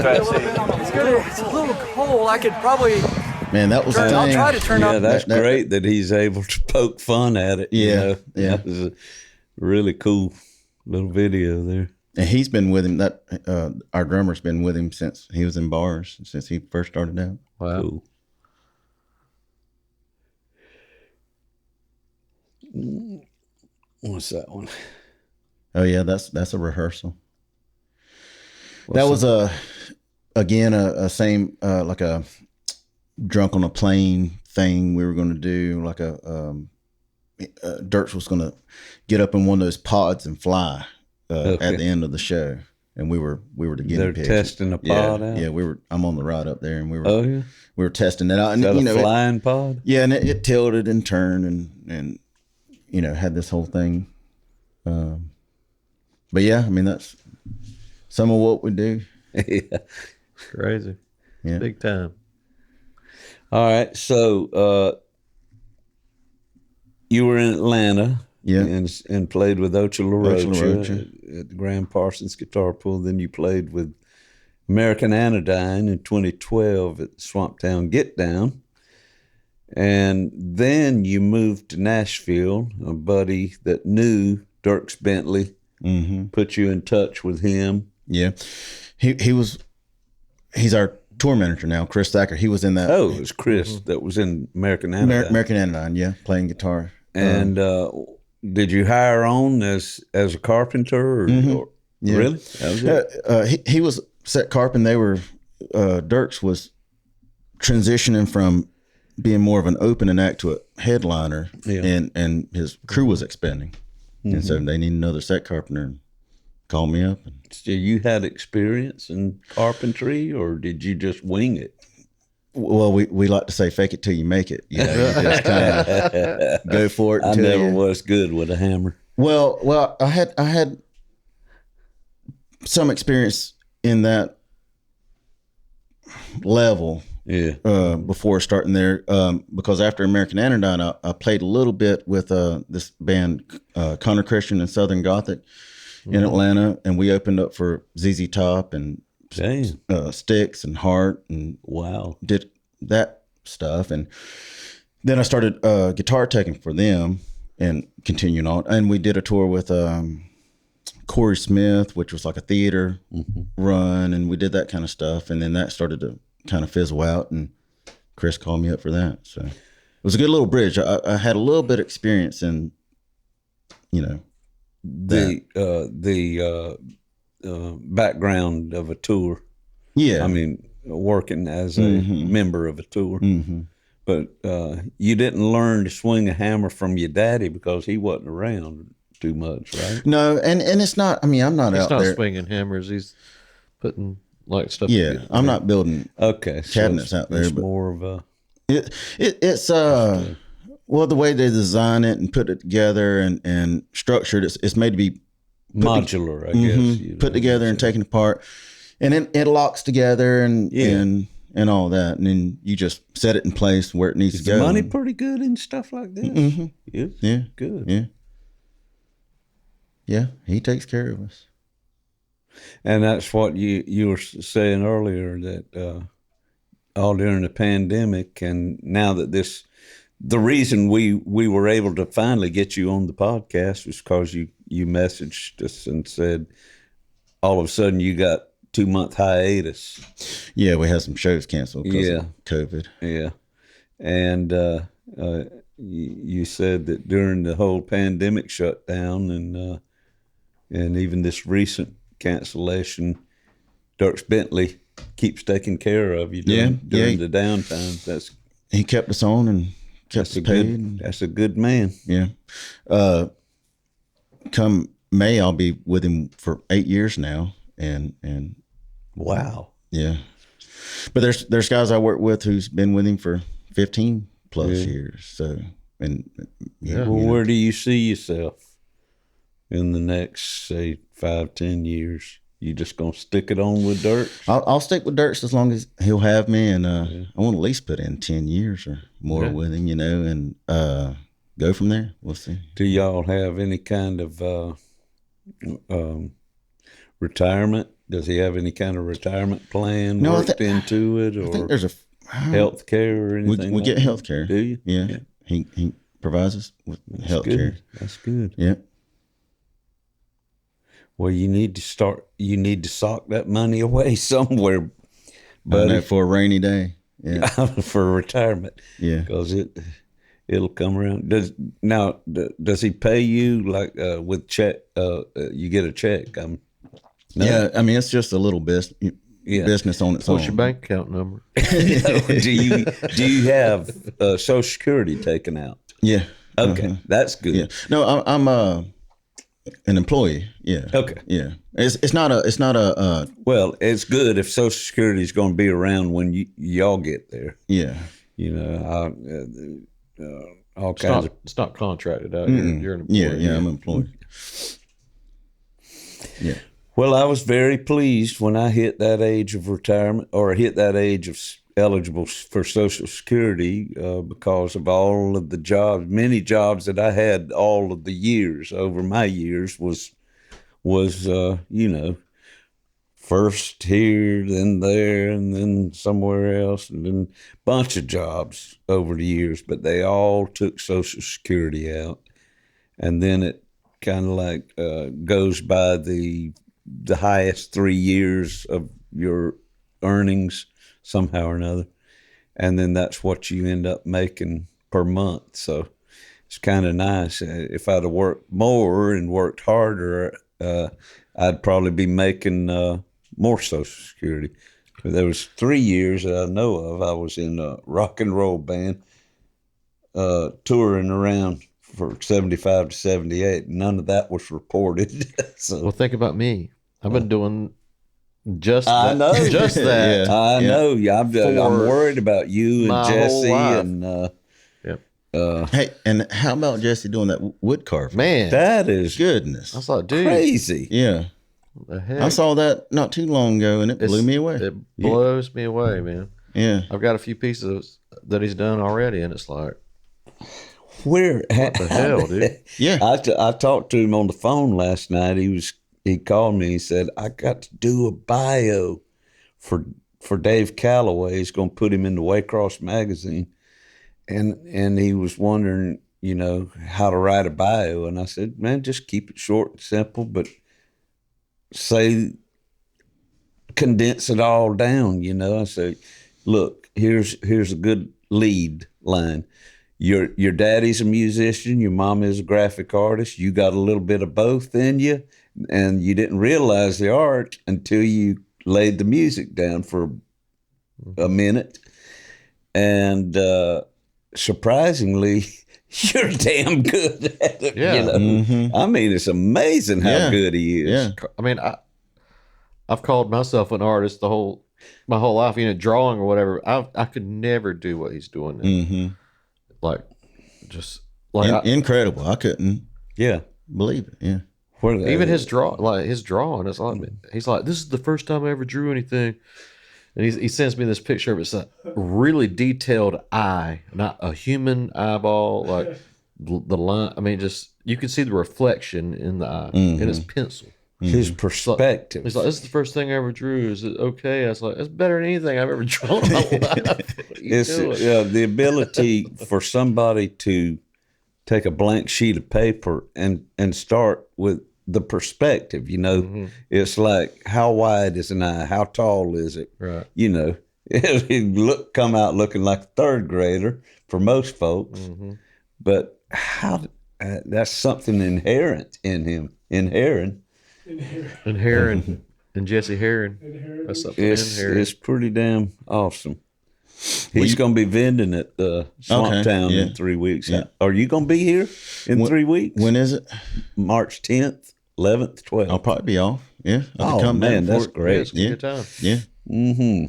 It's good. It's a little cold. I could probably... Man, that was the thing. I'll try to turn up. Yeah, that's great that he's able to poke fun at it. Yeah. That was a really cool little video there. And he's been with him. Our drummer's been with him since he was in bars, since he first started out. Wow. Cool. What's that one? Oh yeah, that's a rehearsal. That was a same like a drunk on a plane thing we were going to do. Like Dierks was going to get up in one of those pods and fly at the end of the show, and we were the guinea pigs. They're testing a pod out. Yeah, I'm on the ride up there, and we were. Oh yeah. We were testing it out, and Is that a flying pod? Yeah, and it tilted and turned, and had this whole thing. But yeah, I mean that's some of what we do. Yeah. Crazy. Yeah. Big time. All right. So you were in Atlanta. Yeah. And played with Ocha Larocha, Larocha. at the Grand Parsons Guitar Pool. Then you played with American Anodyne in 2012 at Swamptown Get Down. And then you moved to Nashville. A buddy that knew Dierks Bentley put you in touch with him. Yeah. He's our tour manager now, Chris Thacker. He was in that. Oh, it was Chris that was in American Anodyne. American Anodyne, yeah, playing guitar. And did you hire on as a carpenter? Or Yeah. Really? That was it? He was Set Carpenter. They were, Dierks was transitioning from being more of an opening act to a headliner, and his crew was expanding. And so they needed another Set Carpenter and called me up. So you had experience in carpentry, or did you just wing it? Well, we like to say fake it till you make it. You know, you just kind of go for it. I never was good with a hammer. Well, I had some experience in that level. Yeah. Before starting there, because after American Anodyne, I played a little bit with this band, Connor Christian and Southern Gothic in Atlanta, and we opened up for ZZ Top and Styx and Heart, and did that stuff. And then I started guitar teching for them and continuing on. And we did a tour with Corey Smith, which was like a theater run, and we did that kind of stuff. And then that started to kind of fizzle out, and Chris called me up for that. So it was a good little bridge. I had a little bit of experience in, the background of a tour. Yeah. I mean, working as a member of a tour. But you didn't learn to swing a hammer from your daddy because he wasn't around too much, right? No, and it's not, I mean, I'm not He's out not there swinging hammers. He's putting like stuff. Yeah, together. I'm not building cabinets out there. It's but more of a... It's well, the way they design it and put it together and structured, it's made to be modular, I guess. Put together and taken apart, and then it locks together and all that, and then you just set it in place where it needs to go. Is the money pretty good and stuff like this? Yeah, good. Yeah. He takes care of us. And that's what you were saying earlier, that all during the pandemic, and now that the reason we were able to finally get you on the podcast was because you messaged us and said all of a sudden you got 2-month hiatus. Yeah, we had some shows canceled because of COVID. Yeah. And you said that during the whole pandemic shutdown and even this recent cancellation, Dierks Bentley keeps taking care of you during the downtime. He kept us on and kept us paid. That's a good man. Yeah. Come May, I'll be with him for 8 years now, and wow. Yeah. But there's guys I work with who's been with him for 15 plus years. So where do you see yourself in the next, say, 5-10 years? You just gonna stick it on with Dierks? I'll stick with Dierks as long as he'll have me, and I want to at least put in 10 years or more with him, and go from there. We'll see. Do y'all have any kind of retirement? Does he have any kind of retirement plan worked into it, or I think there's health care or anything? We get health care. Do you? Yeah. He provides us with health care. That's good. Yeah. Well, you need to sock that money away somewhere, but for a rainy day. Yeah. For retirement. Yeah. Because it'll come around. Does he pay you like with check? You get a check. No. Yeah, I mean, it's just a little business on its own. What's your bank account number? Do you have Social Security taken out? Yeah. Okay, that's good. Yeah. No, I'm an employee. Yeah. Okay. Yeah. It's not a. Well, it's good if Social Security is going to be around when y'all get there. Yeah. All kinds of. It's not contracted out. You're an employee. Yeah. I'm an employee. Yeah. Well, I was very pleased when I hit that age of retirement, or hit that age of eligible for Social Security, because of all of the jobs, many jobs that I had all of the years over my years was first here, then there, and then somewhere else, and then a bunch of jobs over the years, but they all took Social Security out. And then it kind of like goes by the highest 3 years of your earnings somehow or another. And then that's what you end up making per month. So it's kind of nice. If I'd have worked more and worked harder, I'd probably be making more Social Security. But there was 3 years that I know of. I was in a rock and roll band, touring around for 75 to 78. None of that was reported. So, Well, think about me. I've been doing just I that. know. Just that. Yeah. I know. I'm For worried about you and my whole Jesse life. and Hey, and how about Jesse doing that wood carving? Man, that is Goodness. I was like, dude, crazy. Yeah. what the heck? I saw that not too long ago, and it blew me away. It blows me away, man. Yeah. I've got a few pieces that he's done already, and it's like, What the hell, dude? Yeah. I talked to him on the phone last night. He called me. He said, I got to do a bio for Dave Calloway. He's going to put him in the Waycross magazine. And he was wondering, how to write a bio. And I said, man, just keep it short and simple, but condense it all down, I said, look, here's a good lead line. Your daddy's a musician, your mom is a graphic artist, you got a little bit of both in you, and you didn't realize the art until you laid the music down for a minute. And surprisingly, you're damn good at it. Yeah. I mean, it's amazing how good he is. Yeah. I mean, I've called myself an artist my whole life, drawing or whatever. I could never do what he's doing now. Mm-hmm. Like, just like Incredible. I couldn't believe it. Yeah. even his drawing. It's like he's like, this is the first time I ever drew anything, and he sends me this picture of it's a really detailed eye, not a human eyeball, like the line. I mean, just you can see the reflection in the eye, and it's pencil. His perspective. He's like, this is the first thing I ever drew. Is it okay? I was like, it's better than anything I've ever drawn in my life. What are you doing? The ability for somebody to take a blank sheet of paper and start with the perspective, it's like, how wide is an eye? How tall is it? Right. It come out looking like a third grader for most folks, but that's something inherent in him. Inherent And Jesse Herron. That's something inherent. It's pretty damn awesome. He's going to be vending at Swamp Town in 3 weeks. Yeah. Are you going to be here in 3 weeks? When is it? March 10th, 11th, 12th. I'll probably be off. Yeah. I could Oh, man, that's great. Yeah, it's a good time. Yeah. Mm-hmm.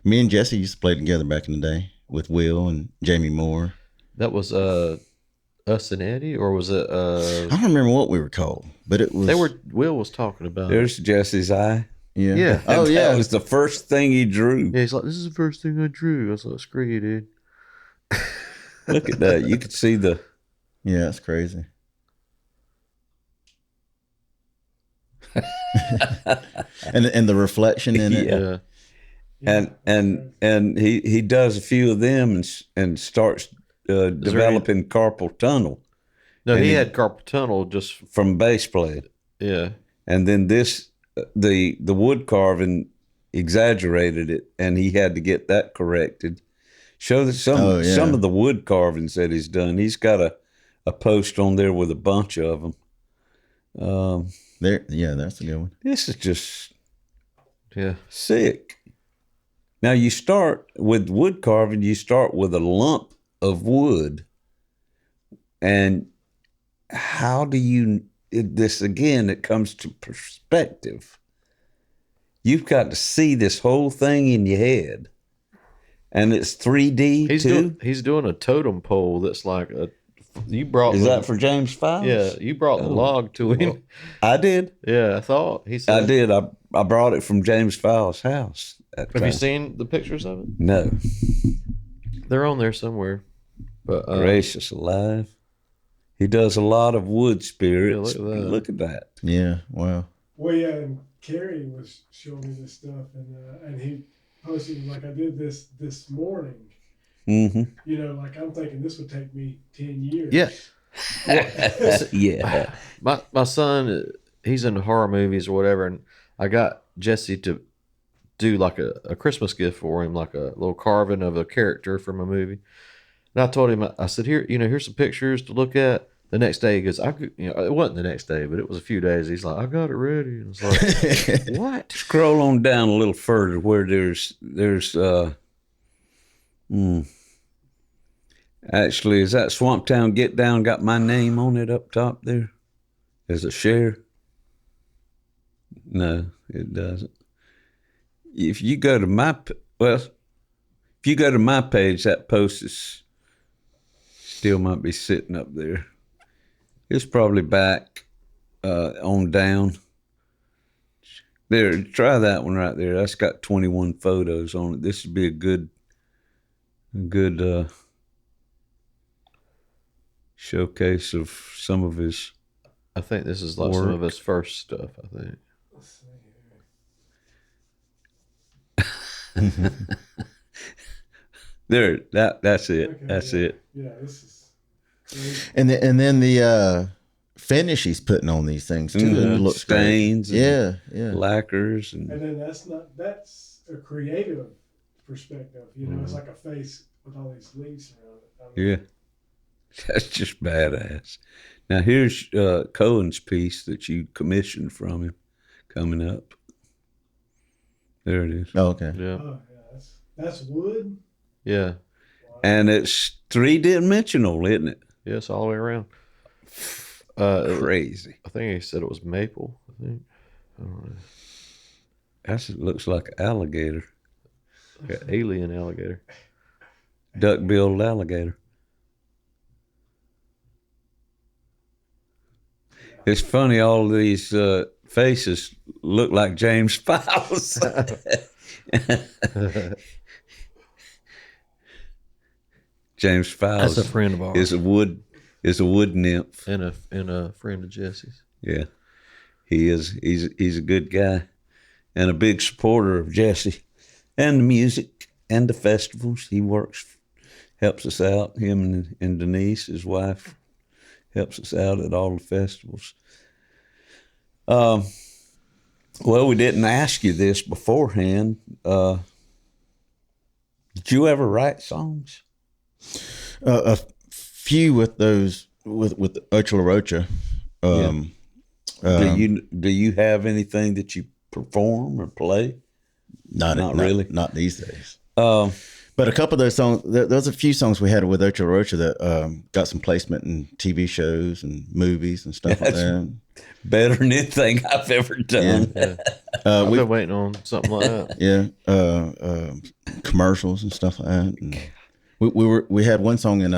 Me and Jesse used to play together back in the day with Will and Jamie Moore. That was Us and Eddie, or was it? I don't remember what we were called, but it was. Will was talking about. There's Jesse's eye. Yeah. Yeah. Oh, yeah. That was the first thing he drew. Yeah, he's like, this is the first thing I drew. I was like, screw you, dude. Look at that. You could see the. Yeah, that's crazy. and the reflection in it. Yeah. And he does a few of them and starts developing carpal tunnel. No, And he he- had carpal tunnel just. From bass playing. Yeah. And then the wood carving exaggerated it, and he had to get that corrected. Show that some of the wood carvings that he's done. He's got a post on there with a bunch of them. That's a good one. This is just Yeah. sick. Now you start with wood carving. You start with a lump of wood, and how do you? This again, it comes to perspective. You've got to see this whole thing in your head, and it's 3D He's too. doing a totem pole that's like a You brought Is that for James Files? Yeah, you brought the log to him. Well, I did. Yeah, I thought he said I did. I brought it from James Files' house. Have you seen the pictures of it? No. They're on there somewhere. But gracious alive. He does a lot of wood spirits. Yeah, look at that. Yeah, wow. Well, yeah, and Kerry was showing me this stuff, and he posted, like, I did this morning. Mm-hmm. You know, like, I'm thinking this would take me 10 years. Yeah. Yeah. My son, he's into horror movies or whatever, and I got Jesse to do like a Christmas gift for him, like a little carving of a character from a movie. And I told him, I said, here's some pictures to look at. The next day, he goes, it wasn't the next day, but it was a few days. He's like, I got it ready. And it's like, what? Scroll on down a little further where there's actually, is that Swamp Town Get Down got my name on it up top there as a share? No, it doesn't. If you go to my page, that post is still might be sitting up there. It's probably back on down. There, try that one right there. That's got 21 photos on it. This would be a good showcase of some of his. I think this is like some of his first stuff. I think. Let's see here. There, that's it. Okay, that's yeah. it. Yeah, this is great. And then the finish he's putting on these things too. Mm-hmm. It looks Stains, great. Yeah, lacquers, And then that's a creative perspective. You know, it's like a face with all these leaves around it. yeah, that's just badass. Now here's Cohen's piece that you commissioned from him coming up. There it is. Oh, okay. Yeah. Oh, yeah, that's wood. Yeah. And it's 3-dimensional, isn't it? Yes, all the way around. Crazy. I think he said it was maple. I think. I don't know. It looks like an alligator. Like an alien alligator. Duck-billed alligator. It's funny, all of these faces look like James Files. James Files. That's a friend of ours. Is a wood nymph. And a friend of Jesse's. Yeah. He is. He's a good guy and a big supporter of Jesse and the music and the festivals. He helps us out. Him and Denise, his wife, helps us out at all the festivals. Well, we didn't ask you this beforehand. Did you ever write songs? A few with those with Ocha Larocha. Do you have anything that you perform or play? Not really. Not these days. But a couple of those songs, there's a few songs we had with Ocha Larocha that got some placement in TV shows and movies and stuff like that. Better than anything I've ever done. Yeah. I've been waiting on something like that. Yeah, commercials and stuff like that. And we had one song in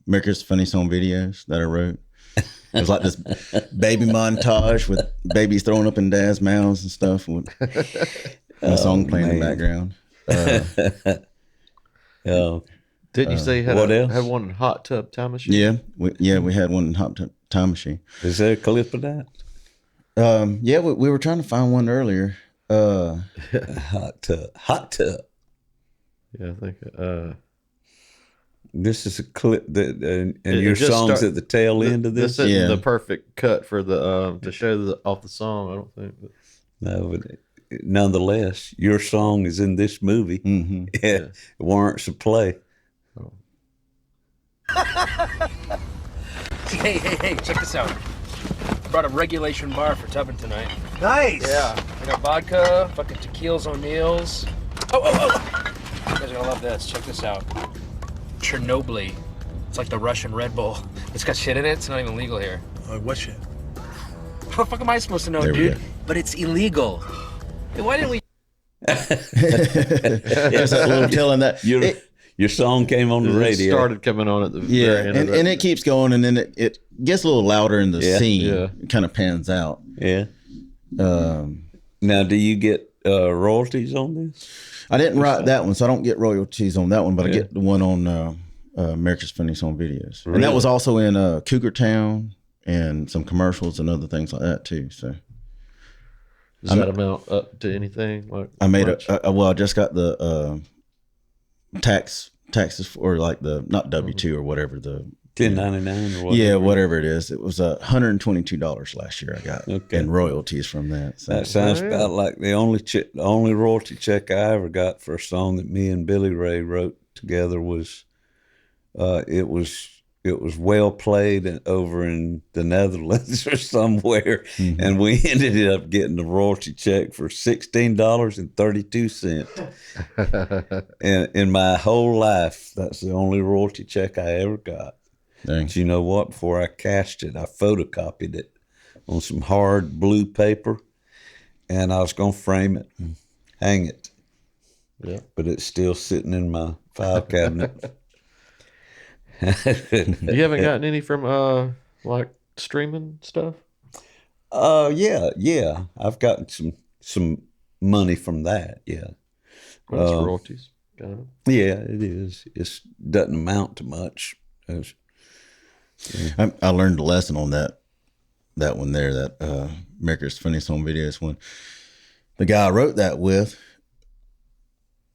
America's Funny Song Videos that I wrote. It was like this baby montage with babies throwing up in dad's mouths and stuff, with a song playing in the background. Didn't you say you had one in Hot Tub Time Machine? Yeah, we had one in Hot Tub Time Machine. Is there a clip of that? Yeah, we were trying to find one earlier. Hot Tub. Yeah, I think. This is a clip that, and your song's at the tail end of this. This isn't the perfect cut for the to show off the song. I don't think. But. No, but nonetheless, your song is in this movie. Mm-hmm. Yeah, it warrants a play. Oh. Hey, check this out. I brought a regulation bar for tubbing tonight. Nice. Yeah, I got vodka, fucking tequilas O'Neills. Oh! You guys are gonna love this. Check this out. Chernobyl. It's like the Russian Red Bull. It's got shit in it. It's not even legal here. What shit? How the fuck am I supposed to know, There we dude? go. But it's illegal. Hey, why didn't we? There's a little telling that. Your song came on the radio. It started coming on at the Yeah, very end of and it keeps going, and then it gets a little louder in the scene. Yeah. It kind of pans out. Yeah. Now, do you get royalties on this? I didn't write that one, so I don't get royalties on that one, but I get the one on America's Funniest Home Videos. Really? And that was also in Cougar Town and some commercials and other things like that too. So does that amount up to anything? Like I made I just got the taxes for like the not W-2 or whatever, the 1099 or whatever. Yeah, whatever it is. It was $122 last year I got in royalties from that. So. That sounds about like the only royalty check I ever got for a song that me and Billy Ray wrote together was it was well played over in the Netherlands or somewhere, and we ended up getting a royalty check for $16.32. And in my whole life, that's the only royalty check I ever got. Dang. But you know what? Before I cashed it, I photocopied it on some hard blue paper, and I was going to frame it and hang it. Yeah. But it's still sitting in my file cabinet. You haven't gotten any from like streaming stuff? Yeah. I've gotten some money from that. Yeah. Well, that's royalties. Got it. Yeah, it is. It doesn't amount to much. I learned a lesson on that one there, that America's Funniest Home Videos one. The guy I wrote that with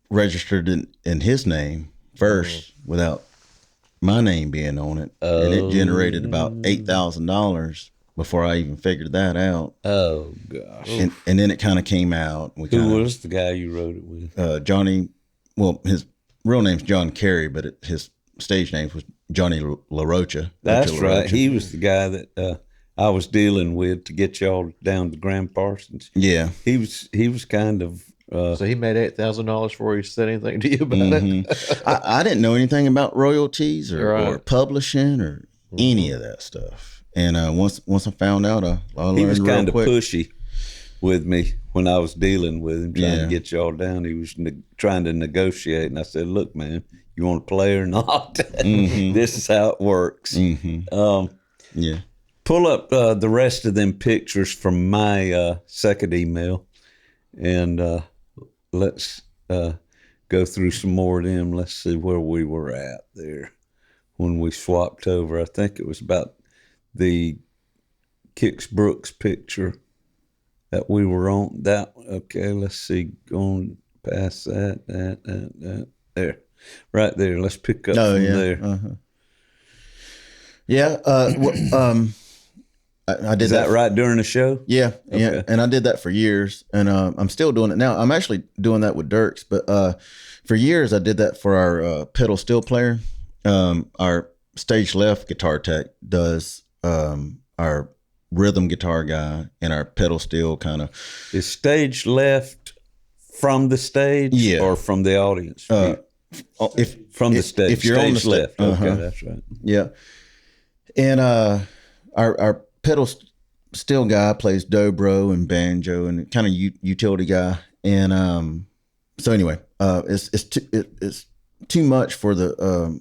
registered in his name first without my name being on it. And it generated about $8,000 before I even figured that out. Oh, gosh. And then it kind of came out. Who was the guy you wrote it with? Johnny, well, his real name's John Carey, but his stage name was Johnny Larocha. That's Ocha right. Larocha. He was the guy that I was dealing with to get y'all down to Grand Parsons. Yeah. He was kind of... so he made $8,000 before he said anything to you about it? I didn't know anything about royalties or publishing or any of that stuff. And once I found out, I learned he was real kind of quick. pushy with me when I was dealing with him, trying to get y'all down. He was trying to negotiate, and I said, "Look, man, you want to play or not? This is how it works." Yeah. Pull up the rest of them pictures from my second email, and let's go through some more of them. Let's see where we were at there when we swapped over. I think it was about the Kix Brooks picture that we were on. Okay, let's see, going past that, there. Right there. Let's pick up from there. Yeah. I did that right during the show? Yeah. Yeah. And I did that for years, and I'm still doing it now. I'm actually doing that with Dierks, but for years I did that for our pedal steel player. Our stage left guitar tech does our rhythm guitar guy and our pedal steel kind of. Is stage left from the stage or from the audience? From the stage. If you're on the left. stage. Okay, that's right. Yeah. And our pedal steel guy plays dobro and banjo and kind of utility guy. And so anyway, it's too much for the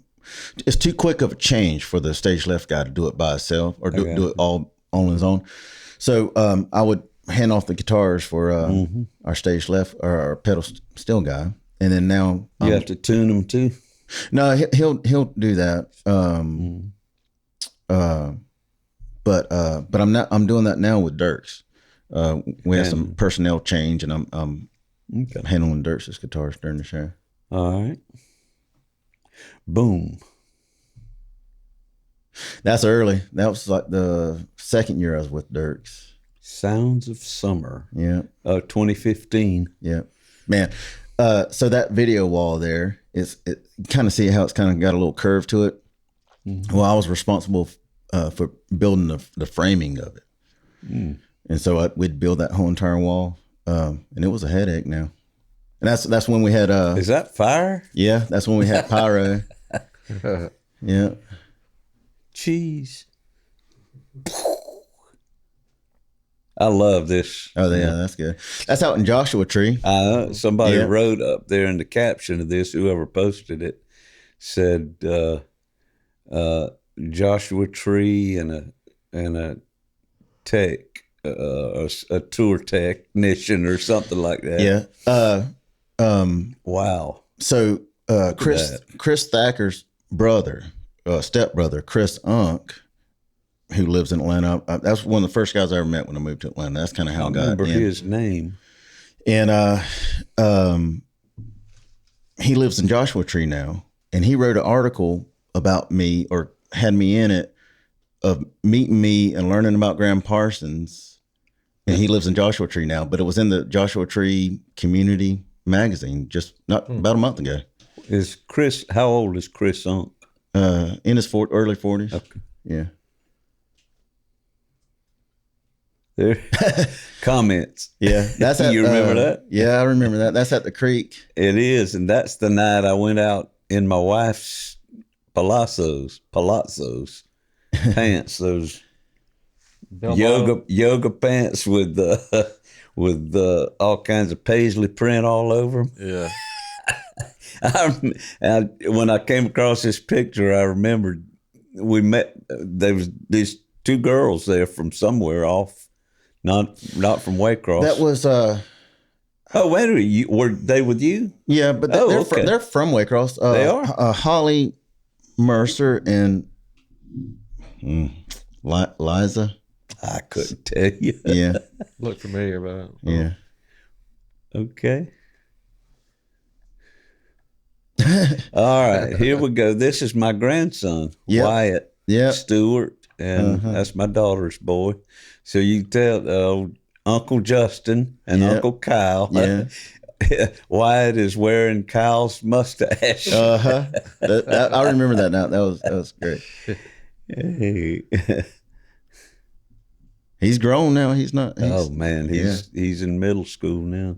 it's too quick of a change for the stage left guy to do it by himself or do it all on his own. So I would hand off the guitars for our stage left or our pedal steel guy, and then now you have to tune them too. No, he'll do that. But I'm doing that now with Dierks. We have some personnel change, and I'm handling Dierks' guitars during the show. All right. Boom. That's early. That was like the second year I was with Dierks. Sounds of Summer. Yeah. 2015. Yeah. Man. So that video wall there is kind of see how it's kind of got a little curve to it. Well, I was responsible for building the framing of it. And so we'd build that whole entire wall. And it was a headache now. And that's when we had is that fire? Yeah, that's when we had pyro. Yeah. Cheese. I love this. Oh yeah, that's good. That's out in Joshua Tree. Somebody wrote up there in the caption of this, whoever posted it, said Joshua Tree and a tech, a tour technician or something like that. Yeah. Wow. So Chris Thacker's brother, stepbrother, Chris Unk, who lives in Atlanta. That's one of the first guys I ever met when I moved to Atlanta. That's kind of how I got remember in. his name. And he lives in Joshua Tree now. And he wrote an article about me, or had me in it, of meeting me and learning about Graham Parsons. And he lives in Joshua Tree now, but it was in the Joshua Tree Community magazine just not about a month ago. How old is Chris Unk? In his early 40s. Okay. Yeah. There. Comments. Yeah. That's at, you remember that? Yeah, I remember that. That's at the creek. It is. And that's the night I went out in my wife's palazzos pants, those yoga pants with all kinds of paisley print all over them. Yeah. When I came across this picture, I remembered we met. There was these two girls there from somewhere off, not from Waycross. That was oh, wait a minute, were they with you? Yeah, but they're from Waycross. They are. Holly Mercer and Liza. I couldn't tell you. Yeah. Look familiar, but yeah. Okay. All right, here we go. This is my grandson, Wyatt Stewart, and that's my daughter's boy. So you tell Uncle Justin and Uncle Kyle. Yeah. Wyatt is wearing Kyle's mustache. I remember that now. That was great. Hey. He's grown now. He's man, he's in middle school now.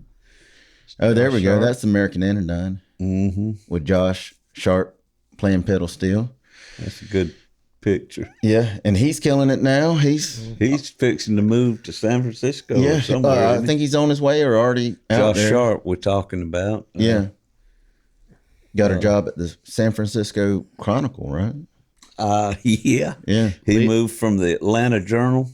Oh, there we go. That's American Anodyne. Mm-hmm. With Josh Sharp playing pedal steel. That's a good picture. Yeah, and he's killing it now. He's fixing to move to San Francisco or somewhere. I think he's on his way or already out Josh there. Sharp we're talking about. Yeah. Got a job at the San Francisco Chronicle, right? Yeah. Yeah. He moved from the Atlanta Journal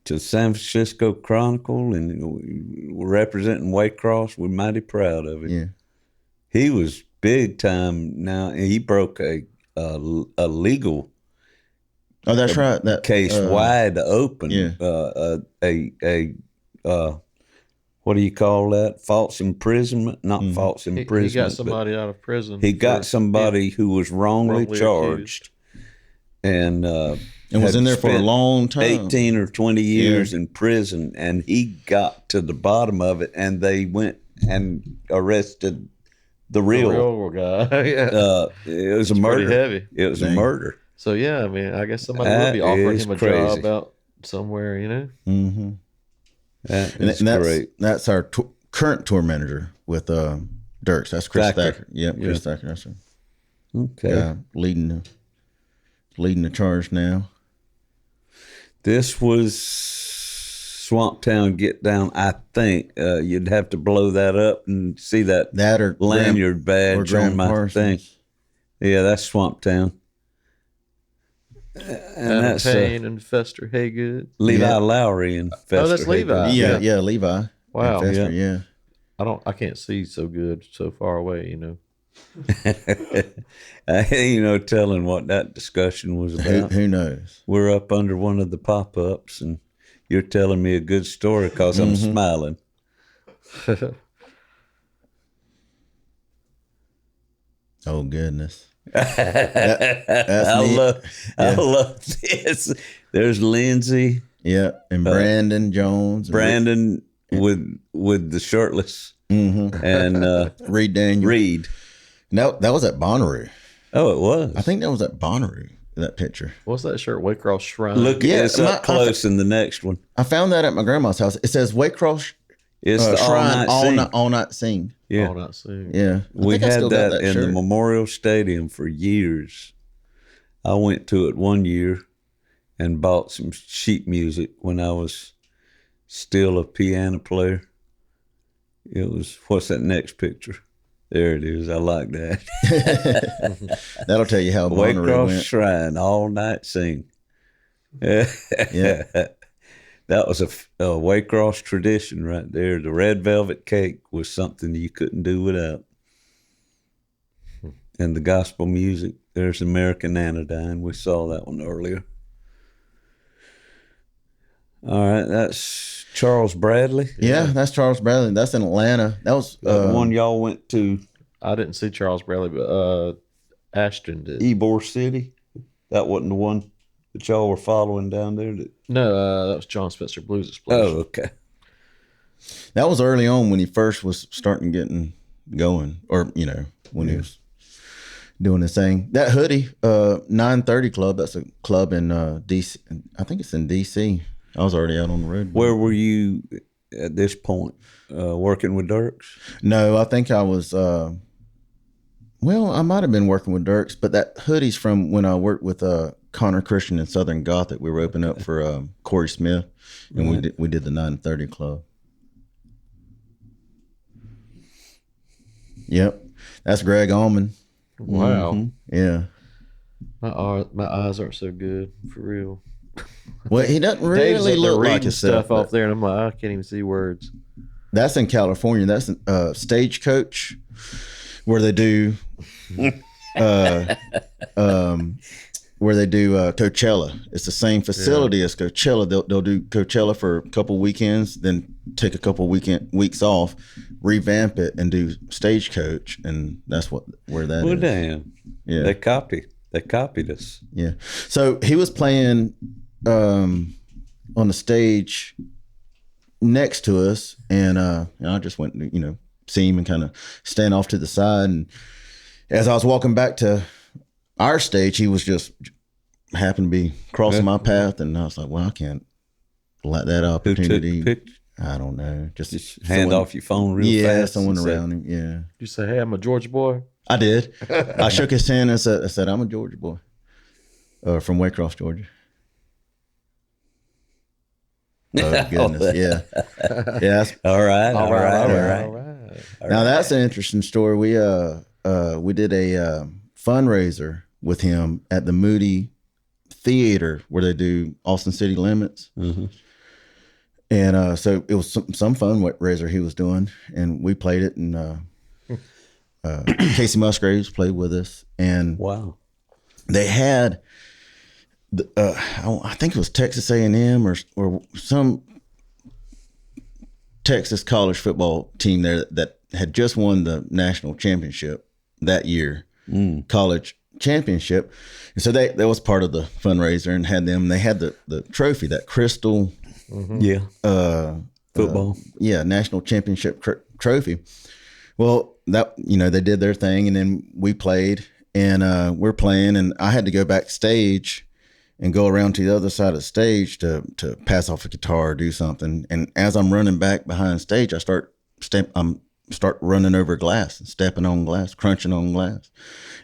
to the San Francisco Chronicle, and we're representing Waycross. We're mighty proud of him. Yeah. He was big time now. He broke a legal that's right. That case wide open. Yeah. What do you call that? False imprisonment? Not false imprisonment. He got somebody out of prison. He got somebody who was wrongly charged. And was in there for a long time. 18 or 20 years in prison. And he got to the bottom of it, and they went and arrested the real guy. Yeah. It was a murder. Pretty heavy. It was a murder. So yeah, I mean, I guess somebody would be offering him a job out somewhere, you know. Mm-hmm. That's great. That's our current tour manager with Dierks. That's Chris Thacker. Yep, Chris Thacker. That's right. Okay. Leading the charge now. This was Swamp Town Get Down. I think you'd have to blow that up and see that or lanyard badge on my thing. Yeah, that's Swamp Town. And that's Payne and Fester Haygood. Levi Lowry and Fester. Oh, that's Levi. Yeah, Levi. Wow. Fester, yeah. I can't see so good so far away, you know. I ain't no telling what that discussion was about. Who knows? We're up under one of the pop-ups, and you're telling me a good story because I'm smiling. Oh goodness! I love this. There's Lindsay. Yeah, and Brandon Jones. Brandon with the shirtless. Mm-hmm. And Reed Daniel. Reed. No, that was at Bonnaroo. Oh, it was. I think that was at Bonnaroo. That picture. What's that shirt? Waycross Shrine. Look, it's up close in the next one. I found that at my grandma's house. It says Waycross It's the Shrine all night sing. Yeah. All night sing. Yeah. We had that in the Memorial Stadium for years. I went to it one year and bought some sheet music when I was still a piano player. It was, what's that next picture? There it is. I like that. That'll tell you how Bonnaroo Waycross went. Shrine, all night sing. Yeah. That was a Waycross tradition right there. The red velvet cake was something you couldn't do without. And the gospel music. There's American Anodyne. We saw that one earlier. All right, that's Charles Bradley. Yeah, that's Charles Bradley. That's in Atlanta. That was The one y'all went to. I didn't see Charles Bradley, but Ashton did. Ybor City. That wasn't the one that y'all were following down there. No, that was John Spencer Blues Explosion. Oh, okay. That was early on when he first was starting getting going, or when he was doing his thing. That Hoodie 930 Club. That's a club in DC. I think it's in DC. I was already out on the road. Where were you at this point? Working with Dierks? No, I think I was. Well, I might have been working with Dierks, but that Hoodie's from when I worked with Connor Christian in Southern Gothic. We were opening up for Corey Smith, and we did the 930 Club. Yep, that's Gregg Allman. Wow. Mm-hmm. Yeah. My eyes aren't so good, for real. Well, he doesn't Dave's really up there look like reading himself. stuff off there, and I'm like, I can't even see words. That's in California. That's Stagecoach, where they do, Coachella. It's the same facility as Coachella. They'll do Coachella for a couple weekends, then take a couple weeks off, revamp it, and do Stagecoach, and that's where that is. Well, damn. Yeah, They copied us. Yeah. So he was playing on the stage next to us, and I just went to see him and kind of stand off to the side. And as I was walking back to our stage, he was just happened to be crossing my path, and I was like, well, I can't let that opportunity. Who took the picture? I don't know. Just hand off your phone real fast. Yeah, someone around him. Yeah. You say, hey, I'm a Georgia boy? I did. I shook his hand and I said, I'm a Georgia boy. From Waycross, Georgia. Oh, goodness. Yeah. Yeah. All right. Now, that's an interesting story. We did a fundraiser with him at the Moody Theater where they do Austin City Limits. Mm-hmm. And so it was some fundraiser he was doing, and we played it, and Casey Musgraves played with us. And wow, they had I think it was Texas A&M or some Texas college football team there that had just won the national championship that year, college championship. And so that was part of the fundraiser, and they had the trophy, that crystal, football, national championship trophy. Well, that they did their thing, and then we played, and we're playing, and I had to go backstage and go around to the other side of the stage to pass off a guitar or do something. And as I'm running back behind stage, I start running over glass and stepping on glass, crunching on glass.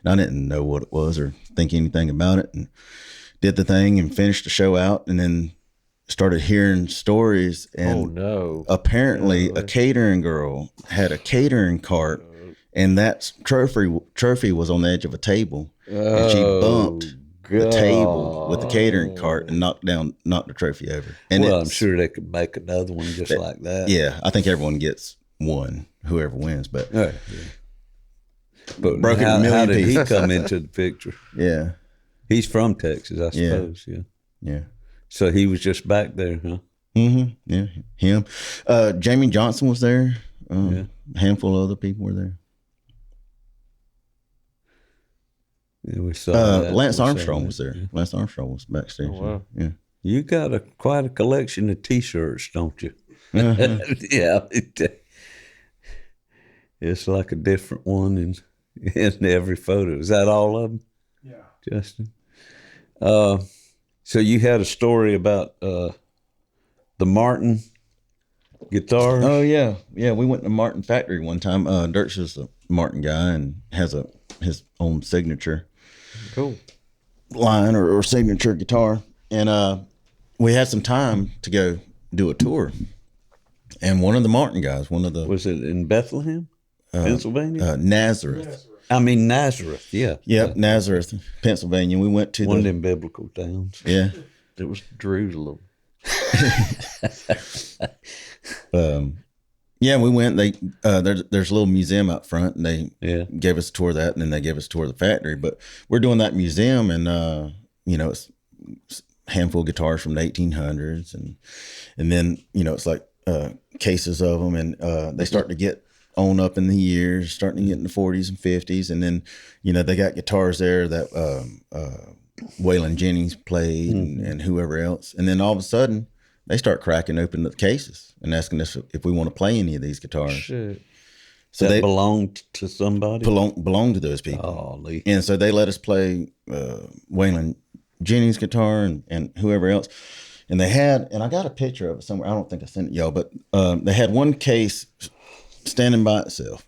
And I didn't know what it was or think anything about it, and did the thing and finished the show out, and then started hearing stories. And apparently a catering girl had a catering cart, and that trophy was on the edge of a table, and she bumped the table with the catering cart and knocked the trophy over. And I'm sure they could make another one just like that. Yeah, I think everyone gets one, whoever wins. But but broken how did he come into the picture? Yeah, he's from Texas, I suppose. Yeah. So he was just back there, huh? Mm-hmm. Yeah, him. Jamie Johnson was there. A handful of other people were there. Yeah, we saw Lance Armstrong was there. Lance Armstrong was backstage. Oh, wow. Yeah. You got quite a collection of T-shirts, don't you? Uh-huh. Yeah. It's like a different one in every photo. Is that all of them? Yeah. Justin? So you had a story about the Martin guitar? Oh, yeah. Yeah, we went to Martin Factory one time. Dierks is a Martin guy and has his own signature line or signature guitar. And we had some time to go do a tour. And one of the Martin guys, Was it in Bethlehem? Pennsylvania? Nazareth. I mean Nazareth, yeah. Yep, Nazareth, Pennsylvania. We went to one of them biblical towns. Yeah. It was Jerusalem. Yeah, we went. They there's a little museum out front, and they gave us a tour of that, and then they gave us a tour of the factory. But we're doing that museum, and it's a handful of guitars from the 1800s, and then it's like cases of them, and they start to get on up in the years, starting to get in the 40s and 50s, and then they got guitars there that Waylon Jennings played, and whoever else, and then all of a sudden they start cracking open the cases and asking us if we want to play any of these guitars. Shit. So they belonged to somebody? Belonged to those people. Oh, and so they let us play Waylon Jennings' guitar and whoever else. And they had, and I got a picture of it somewhere. I don't think I sent it y'all, but they had one case standing by itself,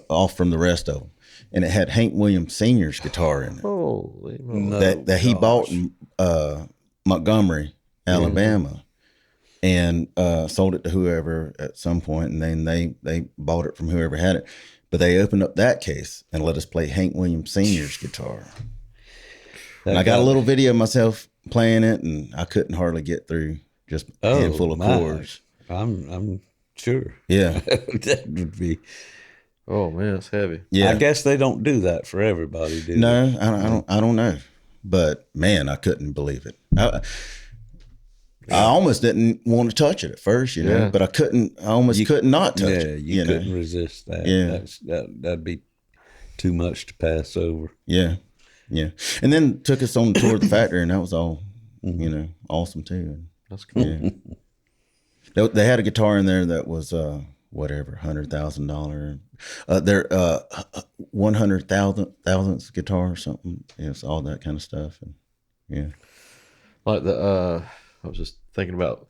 off from the rest of them. And it had Hank Williams Sr.'s guitar in it. Holy that he bought in Montgomery, Alabama. And sold it to whoever at some point, and then they bought it from whoever had it. But they opened up that case and let us play Hank Williams Sr.'s guitar. And I got a little video of myself playing it, and I couldn't hardly get through just a handful of chords. I'm sure. Yeah. That would be. Oh man, it's heavy. Yeah. I guess they don't do that for everybody, do they? No, I don't know. But man, I couldn't believe it. I almost didn't want to touch it at first, but I almost couldn't not touch it. You couldn't resist that. Yeah. That'd be too much to pass over. Yeah. Yeah. And then took us on the tour of the factory, and that was all, awesome too. That's cool. Yeah. They had a guitar in there that was, $100,000. Their 100,000th guitar or something. It's all that kind of stuff. And yeah. Like I was just thinking about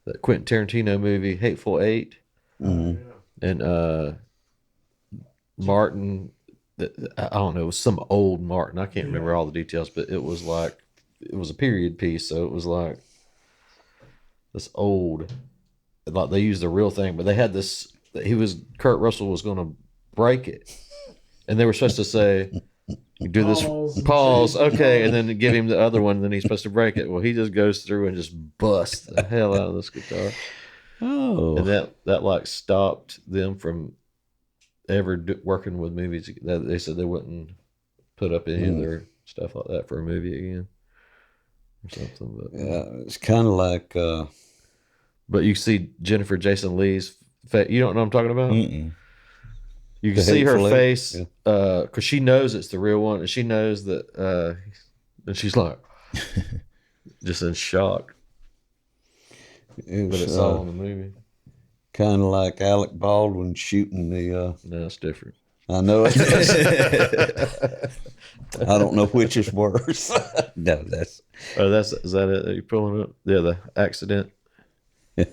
that Quentin Tarantino movie, Hateful Eight, and Martin. I don't know, it was some old Martin. I can't remember all the details, but it was a period piece, so it was like this old, like they used the real thing, but they had this. Kurt Russell was going to break it, and they were supposed to say, do this pause, okay, and then give him the other one, and then he's supposed to break it. Well, he just goes through and just busts the hell out of this guitar. Oh, and that like stopped them from ever working with movies. That they said they wouldn't put up any of their stuff like that for a movie again or something. But yeah, it's kind of like. But you see Jennifer Jason Leigh's face. You don't know what I'm talking about? Mm-mm. You can see her face because she knows it's the real one, and she knows that, and she's like, just in shock. But it's all in the movie. Kind of like Alec Baldwin shooting the. No, it's different. I know it is. I don't know which is worse. No, that's. Oh, is that it? Are you pulling up? Yeah, the accident. I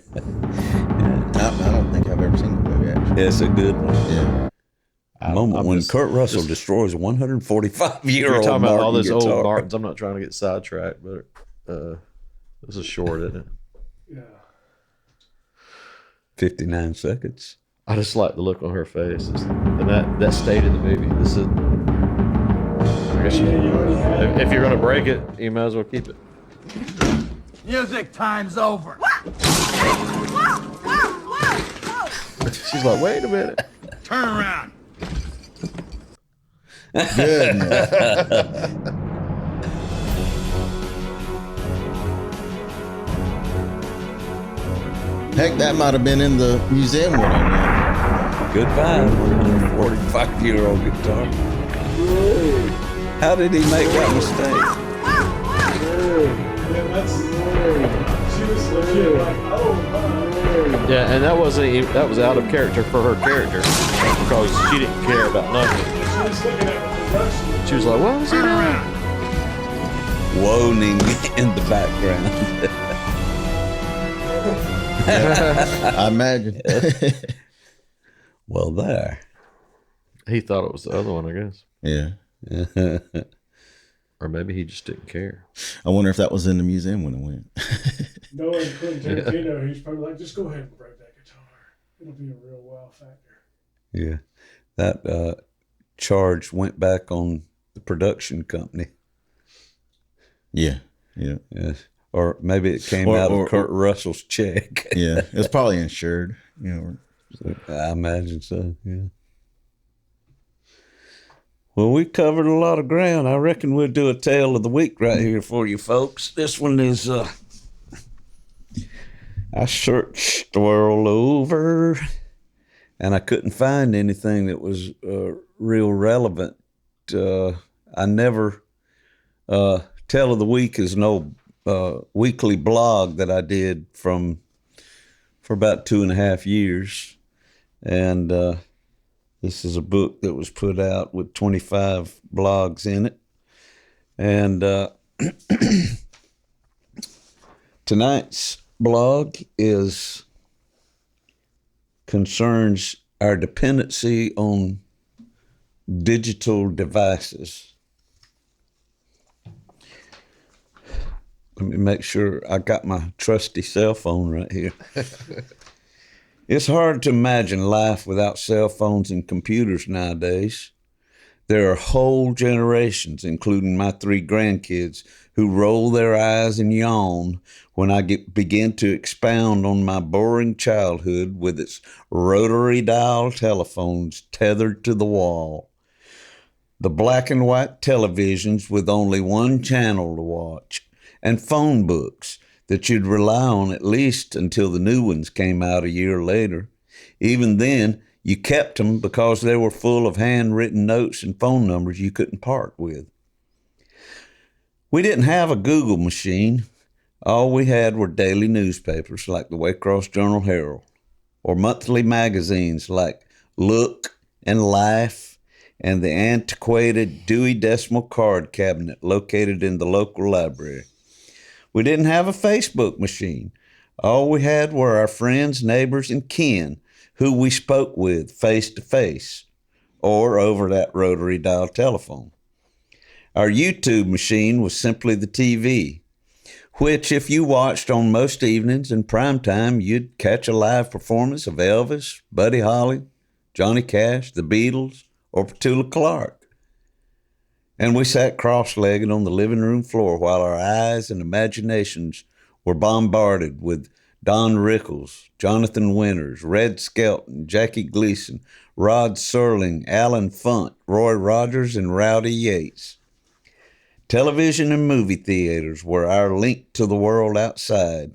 don't think I've ever seen the movie, actually. It's a good one. Yeah. Moment when Kurt Russell destroys a 145-year-old. You're talking about all those guitar. old Martins. I'm not trying to get sidetracked, but this is short, isn't it? Yeah. 59 seconds. I just like the look on her face, and that stayed in the movie. This is. I guess if you're gonna break it, you might as well keep it. Music time's over. She's like, wait a minute. Turn around. Goodness. Heck, that might have been in the museum when I went. Good find. 145-year-old guitar. How did he make that mistake? She was legit like, oh my. Yeah, and that was out of character for her character because she didn't care about nothing. She was looking at the production. She was like, what was that? Moaning in the background. I imagine. Well, there. He thought it was the other one, I guess. Yeah. Or maybe he just didn't care. I wonder if that was in the museum when it went. Knowing Quentin Tarantino, he's probably like, just go ahead and break that guitar. It'll be a real wow factor. Yeah. that charge went back on the production company. Yeah. Or maybe it came out of Kurt Russell's check. Yeah, it's probably insured. I imagine so. Yeah. Well, we covered a lot of ground. I reckon we'll do a tale of the week right here for you folks. This one is, I searched the world over, and I couldn't find anything that was real relevant. I never, Tale of the Week is an old weekly blog that I did for about 2.5 years. And this is a book that was put out with 25 blogs in it. And tonight's blog concerns our dependency on digital devices. Let me make sure I got my trusty cell phone right here. It's hard to imagine life without cell phones and computers nowadays. There are whole generations, including my 3 grandkids, who roll their eyes and yawn when I begin to expound on my boring childhood with its rotary dial telephones tethered to the wall, the black and white televisions with only one channel to watch, and phone books that you'd rely on at least until the new ones came out a year later. Even then, you kept them because they were full of handwritten notes and phone numbers you couldn't part with. We didn't have a Google machine. All we had were daily newspapers like the Waycross Journal-Herald, or monthly magazines like Look and Life, and the antiquated Dewey Decimal Card Cabinet located in the local library. We didn't have a Facebook machine. All we had were our friends, neighbors, and kin who we spoke with face to face or over that rotary dial telephone. Our YouTube machine was simply the TV, which if you watched on most evenings in prime time, you'd catch a live performance of Elvis, Buddy Holly, Johnny Cash, the Beatles, or Petula Clark. And we sat cross-legged on the living room floor while our eyes and imaginations were bombarded with Don Rickles, Jonathan Winters, Red Skelton, Jackie Gleason, Rod Serling, Alan Funt, Roy Rogers, and Rowdy Yates. Television and movie theaters were our link to the world outside.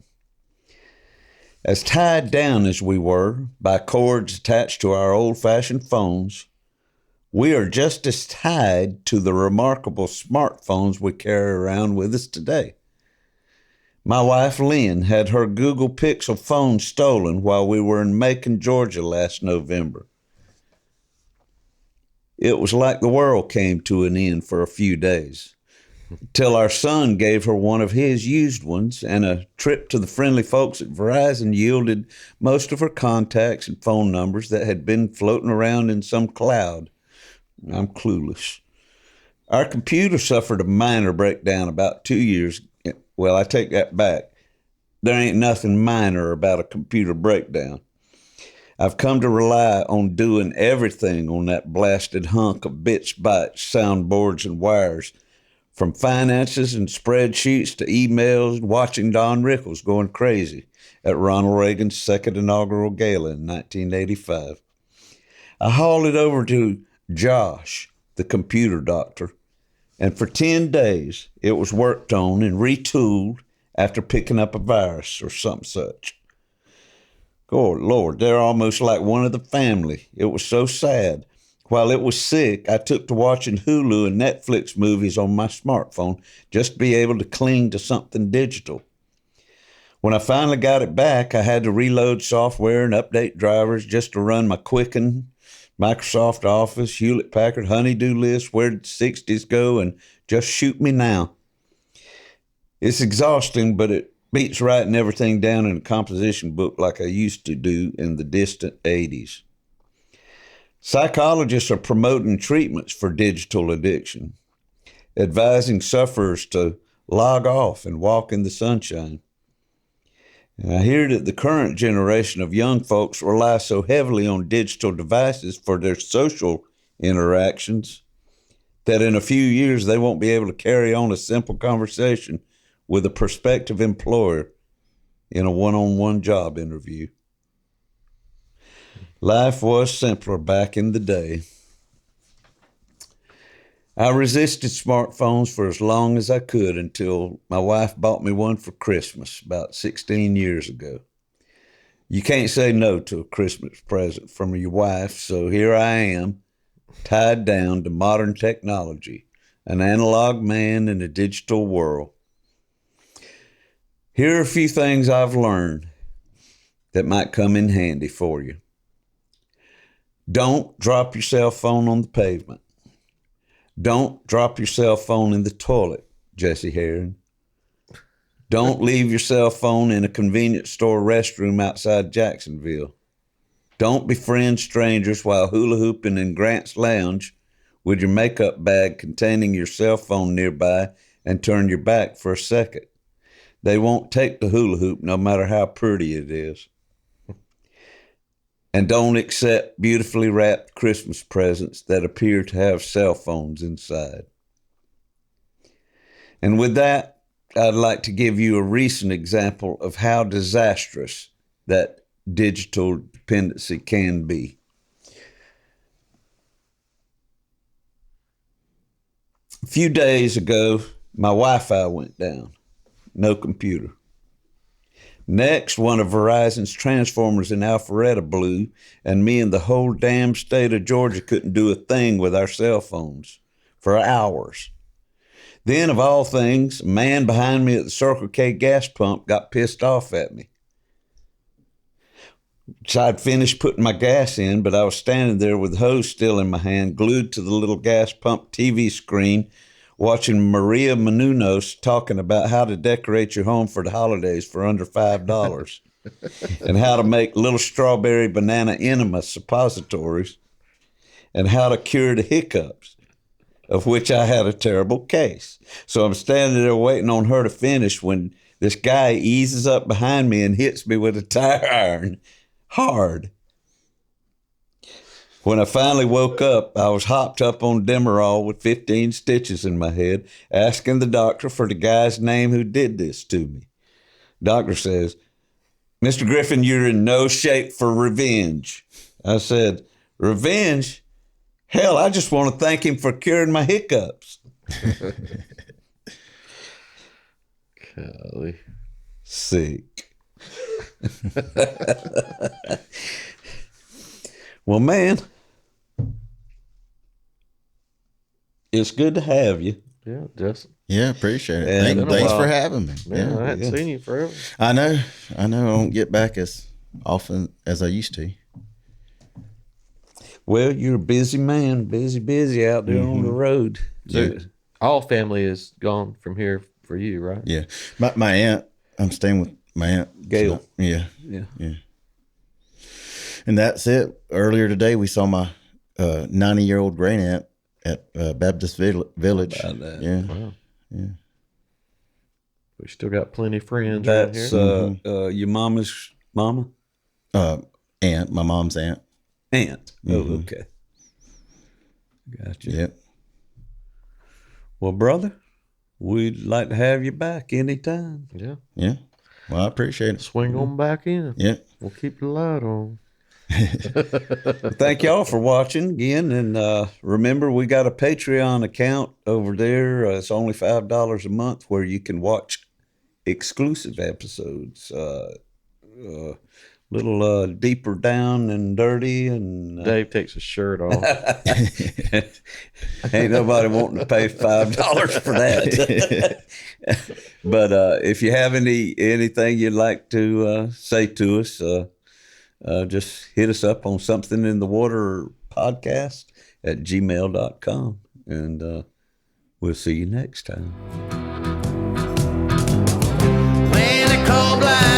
As tied down as we were by cords attached to our old-fashioned phones, we are just as tied to the remarkable smartphones we carry around with us today. My wife, Lynn, had her Google Pixel phone stolen while we were in Macon, Georgia last November. It was like the world came to an end for a few days, till our son gave her one of his used ones, and a trip to the friendly folks at Verizon yielded most of her contacts and phone numbers that had been floating around in some cloud. I'm clueless. Our computer suffered a minor breakdown about 2 years. Well, I take that back. There ain't nothing minor about a computer breakdown. I've come to rely on doing everything on that blasted hunk of bits, bytes, soundboards, and wires, from finances and spreadsheets to emails, watching Don Rickles going crazy at Ronald Reagan's second inaugural gala in 1985. I hauled it over to Josh, the computer doctor, and for 10 days it was worked on and retooled after picking up a virus or something such. Oh, Lord, they're almost like one of the family. It was so sad. While it was sick, I took to watching Hulu and Netflix movies on my smartphone just to be able to cling to something digital. When I finally got it back, I had to reload software and update drivers just to run my Quicken, Microsoft Office, Hewlett-Packard, Honeydew List, Where'd the 60s Go, and Just Shoot Me Now. It's exhausting, but it beats writing everything down in a composition book like I used to do in the distant 80s. Psychologists are promoting treatments for digital addiction, advising sufferers to log off and walk in the sunshine. And I hear that the current generation of young folks rely so heavily on digital devices for their social interactions that in a few years they won't be able to carry on a simple conversation with a prospective employer in a one-on-one job interview. Life was simpler back in the day. I resisted smartphones for as long as I could until my wife bought me one for Christmas about 16 years ago. You can't say no to a Christmas present from your wife, so here I am, tied down to modern technology, an analog man in a digital world. Here are a few things I've learned that might come in handy for you. Don't drop your cell phone on the pavement. Don't drop your cell phone in the toilet, Jesse Herring. Don't leave your cell phone in a convenience store restroom outside Jacksonville. Don't befriend strangers while hula hooping in Grant's Lounge with your makeup bag containing your cell phone nearby and turn your back for a second. They won't take the hula hoop no matter how pretty it is. And don't accept beautifully wrapped Christmas presents that appear to have cell phones inside. And with that, I'd like to give you a recent example of how disastrous that digital dependency can be. A few days ago, my Wi-Fi went down. No computer. Next, one of Verizon's transformers in Alpharetta blew, and me and the whole damn state of Georgia couldn't do a thing with our cell phones for hours. Then, of all things, a man behind me at the Circle K gas pump got pissed off at me. So I'd finished putting my gas in, but I was standing there with the hose still in my hand, glued to the little gas pump TV screen, watching Maria Menounos talking about how to decorate your home for the holidays for under $5 and how to make little strawberry banana enema suppositories and how to cure the hiccups, of which I had a terrible case. So I'm standing there waiting on her to finish when this guy eases up behind me and hits me with a tire iron hard. When I finally woke up, I was hopped up on Demerol with 15 stitches in my head, asking the doctor for the guy's name who did this to me. Doctor says, "Mr. Griffin, you're in no shape for revenge." I said, "Revenge? Hell, I just want to thank him for curing my hiccups." Golly. Sick. Well, man, it's good to have you. Yeah, Justin. Yeah, appreciate it. And Thanks for having me. Man, I hadn't seen you forever. I know. I don't get back as often as I used to. Well, you're a busy man, busy out there on the road. So all family is gone from here for you, right? Yeah. My aunt, I'm staying with my aunt. Gail. So, yeah. Yeah. And that's it. Earlier today, we saw my 90-year-old great aunt at Baptist Village. About that. Yeah. Wow. Yeah. We still got plenty of friends That's around here. your mama's mama? Aunt, my mom's aunt. Aunt. Mhm. Oh, okay. Gotcha. Yep. Well, brother, we'd like to have you back anytime. Yeah. Yeah. Well, I appreciate it. Swing on back in. Yeah. We'll keep the light on. Thank y'all for watching again. And remember, we got a Patreon account over there. It's only $5 a month where you can watch exclusive episodes. Little deeper down and dirty. And Dave takes his shirt off. Ain't nobody wanting to pay $5 for that. But if you have anything you'd like to say to us, just hit us up on Something in the Water podcast at gmail.com. And we'll see you next time. When the cold blind